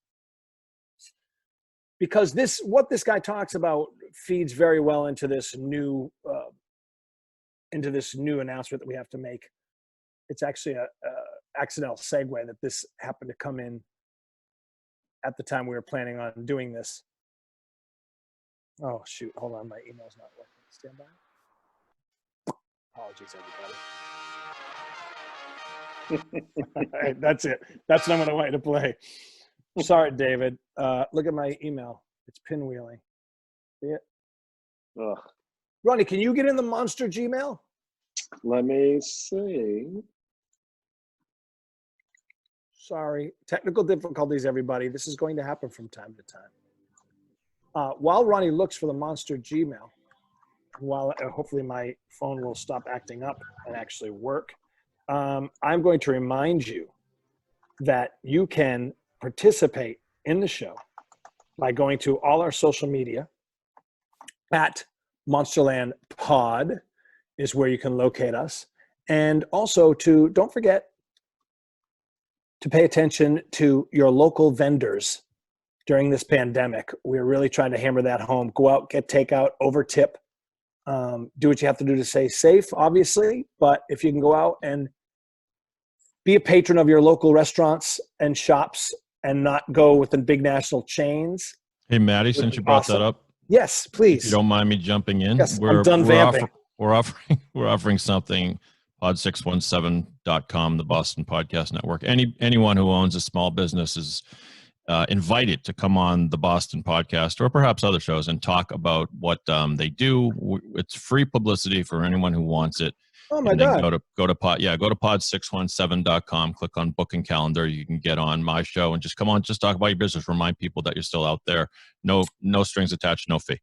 Because what this guy talks about feeds very well into this new announcement that we have to make. It's actually a accidental segue that this happened to come in at the time we were planning on doing this. Oh shoot, hold on, my email's not working. Stand by. Apologies, everybody. All right, that's it. That's what I'm going to want you to play. Sorry, David. Look at my email. It's pinwheeling. See it? Ugh. Ronnie, can you get in the monster Gmail? Let me see. Sorry, technical difficulties, everybody. This is going to happen from time to time. While Ronnie looks for the Monster Gmail, while hopefully my phone will stop acting up and actually work, I'm going to remind you that you can participate in the show by going to all our social media at Monsterland Pod is where you can locate us. And also don't forget to pay attention to your local vendors during this pandemic. We're really trying to hammer that home. Go out, get takeout, over tip. Do what you have to do to stay safe, obviously. But if you can go out and be a patron of your local restaurants and shops and not go with the big national chains. Hey, Matty, since you brought that up. Yes, please. If you don't mind me jumping in. Yes, I'm done vamping. We're offering something, pod617.com, the Boston Podcast Network. Anyone who owns a small business is invited to come on the Boston Podcast or perhaps other shows and talk about what they do. It's free publicity for anyone who wants it. Oh my God. Go to pod617.com, click on booking calendar. You can get on my show and just come on, just talk about your business. Remind people that you're still out there. No strings attached, no fee.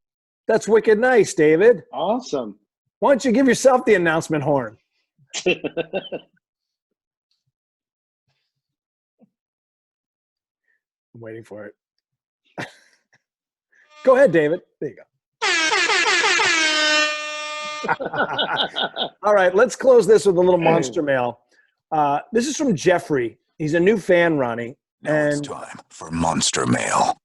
That's wicked nice, David. Awesome. Why don't you give yourself the announcement horn? I'm waiting for it. Go ahead, David. There you go. All right, let's close this with a little monster mail. This is from Jeffrey. He's a new fan, Ronnie. It's time for monster mail.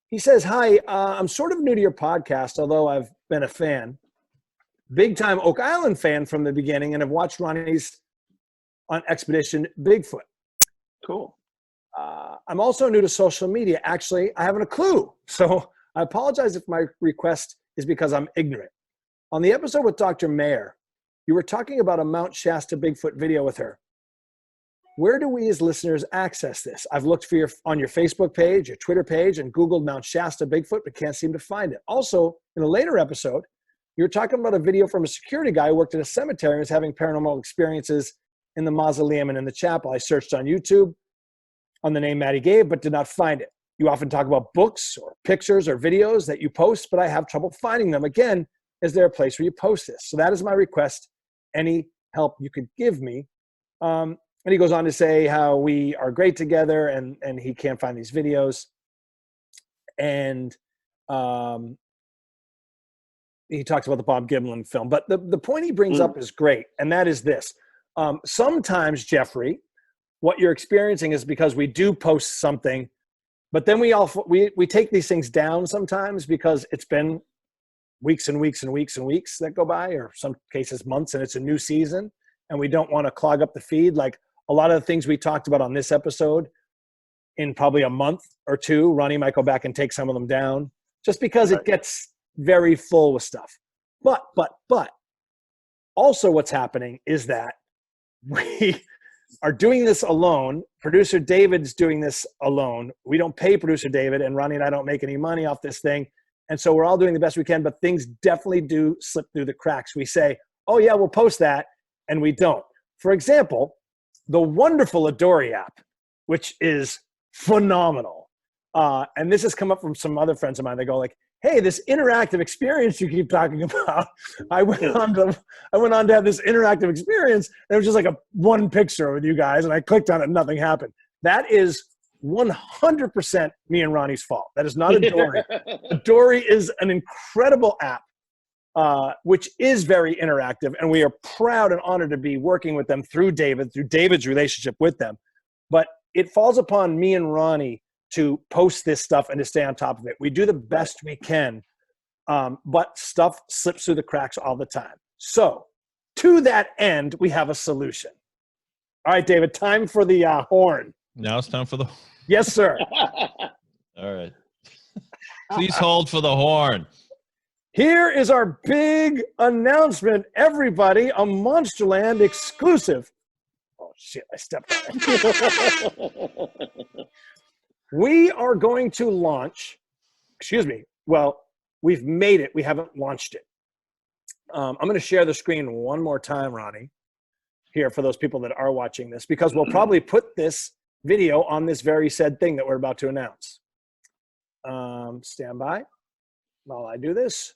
He says, hi, I'm sort of new to your podcast, although I've been a fan. Big time Oak Island fan from the beginning and have watched Ronnie's on Expedition Bigfoot. Cool. I'm also new to social media. Actually, I haven't a clue. So I apologize if my request is because I'm ignorant. On the episode with Dr. Mayer, you were talking about a Mount Shasta Bigfoot video with her. Where do we as listeners access this? I've looked for on your Facebook page, your Twitter page, and Googled Mount Shasta Bigfoot, but can't seem to find it. Also, in a later episode, you were talking about a video from a security guy who worked at a cemetery and was having paranormal experiences in the mausoleum and in the chapel. I searched on YouTube on the name Matty gave, but did not find it. You often talk about books or pictures or videos that you post, but I have trouble finding them. Again, is there a place where you post this? So that is my request. Any help you could give me. And he goes on to say how we are great together and he can't find these videos. And he talks about the Bob Gimlin film. But the point he brings up is great, and that is this. Sometimes, Jeffrey, what you're experiencing is because we do post something, but then we take these things down sometimes because it's been weeks and weeks and weeks and weeks that go by, or some cases months, and it's a new season, and we don't want to clog up the feed. Like a lot of the things we talked about on this episode, in probably a month or two, Ronnie might go back and take some of them down just because it gets very full with stuff. But also what's happening is that we are doing this alone. Producer David's doing this alone. We don't pay producer David, and Ronnie and I don't make any money off this thing. And so we're all doing the best we can, but things definitely do slip through the cracks. We say, oh yeah, we'll post that, and we don't. For example, the wonderful Adori app, which is phenomenal. And this has come up from some other friends of mine. They go like, hey, this interactive experience you keep talking about, I went on to have this interactive experience, and it was just like one picture with you guys, and I clicked on it and nothing happened. That is 100% me and Ronnie's fault. That is not Adori. Adori is an incredible app, which is very interactive, and we are proud and honored to be working with them through David's relationship with them. But it falls upon me and Ronnie to post this stuff and to stay on top of it. We do the best we can, but stuff slips through the cracks all the time. So to that end, we have a solution. All right, David, time for the horn. Now it's time for the... Yes, sir. All right. Please hold for the horn. Here is our big announcement, everybody, a Monsterland exclusive. Oh, shit, I stepped on it. We are going to launch, we've made it. We haven't launched it. I'm going to share the screen one more time, Ronnie, here for those people that are watching this, because we'll probably put this video on this very said thing that we're about to announce. Stand by while I do this.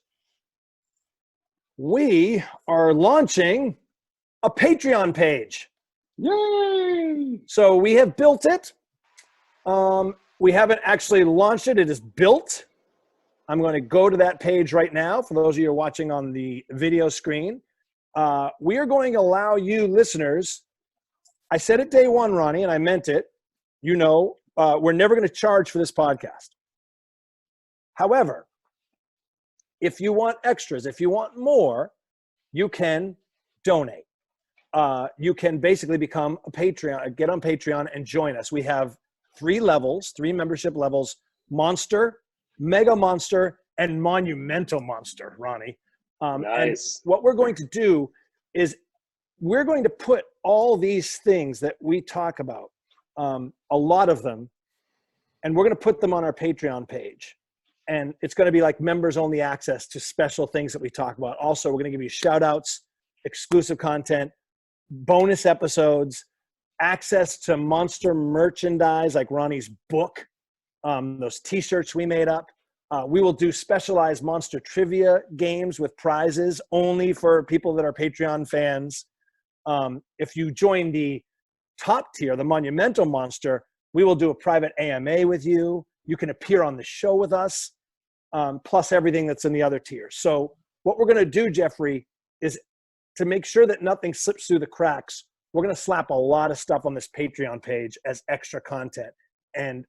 We are launching a Patreon page. Yay! So we have built it. We haven't actually launched it. It is built. I'm going to go to that page right now. For those of you who are watching on the video screen, we are going to allow you listeners. I said it day one, Ronnie, and I meant it. You know, we're never going to charge for this podcast. However, if you want extras, if you want more, you can donate. You can basically become a Patreon, get on Patreon and join us. We have 3 levels, 3 membership levels: Monster, Mega Monster, and Monumental Monster, Ronnie. Nice. And what we're going to do is we're going to put all these things that we talk about, a lot of them, and we're going to put them on our Patreon page. And it's going to be like members only access to special things that we talk about. Also, we're going to give you shout outs, exclusive content, bonus episodes, access to Monster merchandise like Ronnie's book, those t-shirts we made up. We will do specialized Monster trivia games with prizes only for people that are Patreon fans. If you join the top tier, the Monumental Monster, we will do a private AMA with you. You can appear on the show with us, plus everything that's in the other tiers. So what we're going to do, Jeffrey, is to make sure that nothing slips through the cracks, we're going to slap a lot of stuff on this Patreon page as extra content. And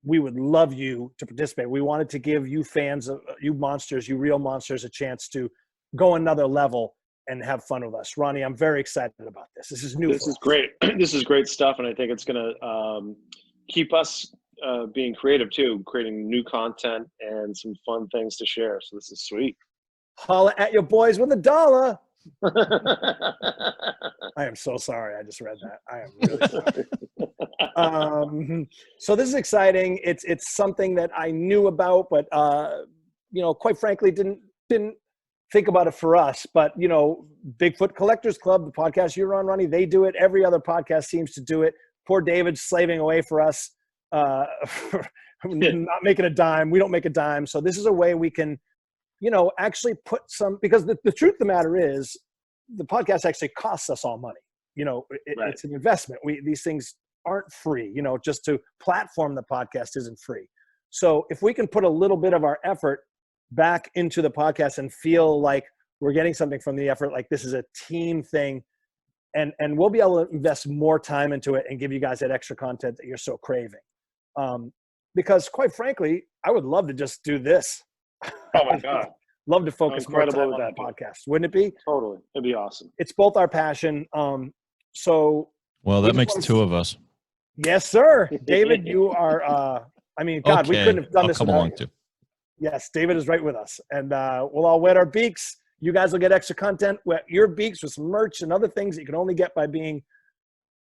we would love you to participate. We wanted to give you fans, you monsters, you real monsters, a chance to go another level and have fun with us. Ronnie, I'm very excited about this. This is new. This is great. This is great stuff, and I think it's going to keep us being creative too, creating new content and some fun things to share. So this is sweet. Holla at your boys with $1. I am so sorry. I just read that. I am really sorry. So this is exciting. It's something that I knew about, but quite frankly, didn't think about it for us. But Bigfoot Collectors Club, the podcast you're on, Ronnie, they do it. Every other podcast seems to do it. Poor David's slaving away for us, not making a dime. We don't make a dime. So this is a way we can, actually put some, because the truth of the matter is the podcast actually costs us all money. Right. It's an investment. These things aren't free, just to platform the podcast isn't free. So if we can put a little bit of our effort back into the podcast and feel like we're getting something from the effort, like this is a team thing, and we'll be able to invest more time into it and give you guys that extra content that you're so craving. Because quite frankly, I would love to just do this. Oh my God. Love to focus more time on the podcast. Wouldn't it be? Totally. It'd be awesome. It's both our passion. So. Well, that makes 2 of us. Yes, sir. David, you are, God, okay. We couldn't have done this come without along you. Too. Yes, David is right with us. And we'll all wet our beaks. You guys will get extra content, wet your beaks with some merch and other things that you can only get by being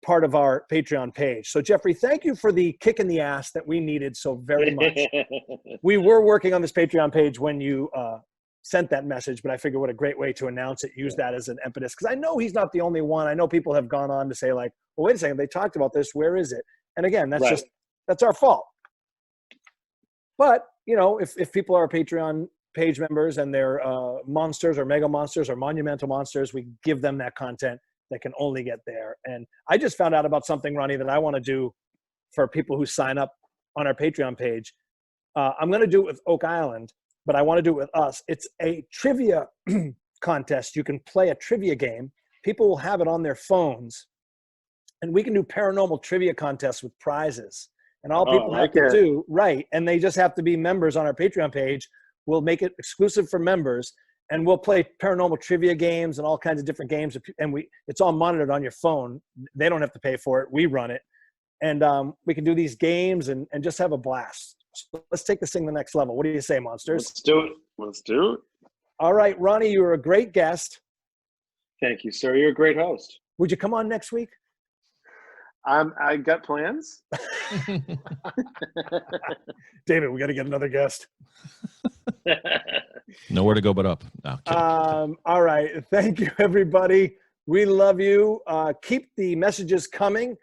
part of our Patreon page. So Jeffrey, thank you for the kick in the ass that we needed so very much. We were working on this Patreon page when you sent that message, but I figured what a great way to announce it, use that as an impetus. Because I know he's not the only one. I know people have gone on to say like, well, wait a second, they talked about this. Where is it? And again, that's that's our fault. But, if people are Patreon page members and they're monsters or mega monsters or monumental monsters, we give them that content that can only get there. And I just found out about something, Ronnie, that I want to do for people who sign up on our Patreon page. I'm going to do it with Oak Island, but I want to do it with us. It's a trivia contest. You can play a trivia game. People will have it on their phones, and we can do paranormal trivia contests with prizes. And all people have to do, and they just have to be members on our Patreon page. We'll make it exclusive for members, and we'll play paranormal trivia games and all kinds of different games. And it's all monitored on your phone. They don't have to pay for it. We run it. And we can do these games and just have a blast. So let's take this thing to the next level. What do you say, monsters? Let's do it. Let's do it. All right, Ronnie, you were a great guest. Thank you, sir. You're a great host. Would you come on next week? I got plans. David, we got to get another guest. Nowhere to go but up. No, kidding. All right. Thank you, everybody. We love you. Keep the messages coming.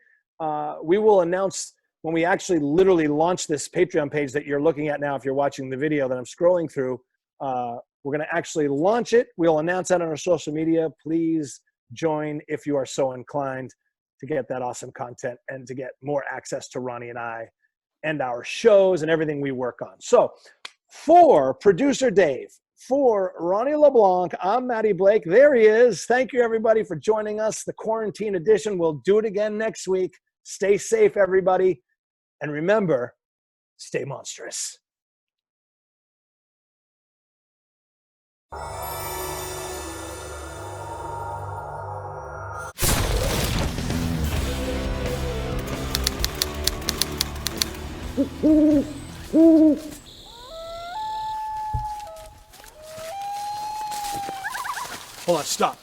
We will announce when we actually literally launch this Patreon page that you're looking at now, if you're watching the video that I'm scrolling through. We're going to actually launch it. We'll announce that on our social media. Please join if you are so inclined to get that awesome content and to get more access to Ronnie and I and our shows and everything we work on. So for producer Dave, for Ronnie LeBlanc, I'm Matty Blake. There he is. Thank you, everybody, for joining us. The quarantine edition. We'll do it again next week. Stay safe, everybody. And remember, stay monstrous. Hold on, stop.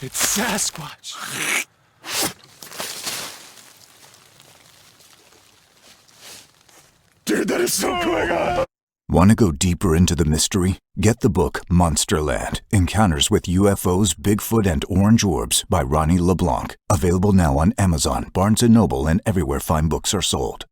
It's Sasquatch. Dude, that is so cool. Want to go deeper into the mystery? Get the book Monsterland, Encounters with UFOs, Bigfoot, and Orange Orbs by Ronnie LeBlanc. Available now on Amazon, Barnes & Noble, and everywhere fine books are sold.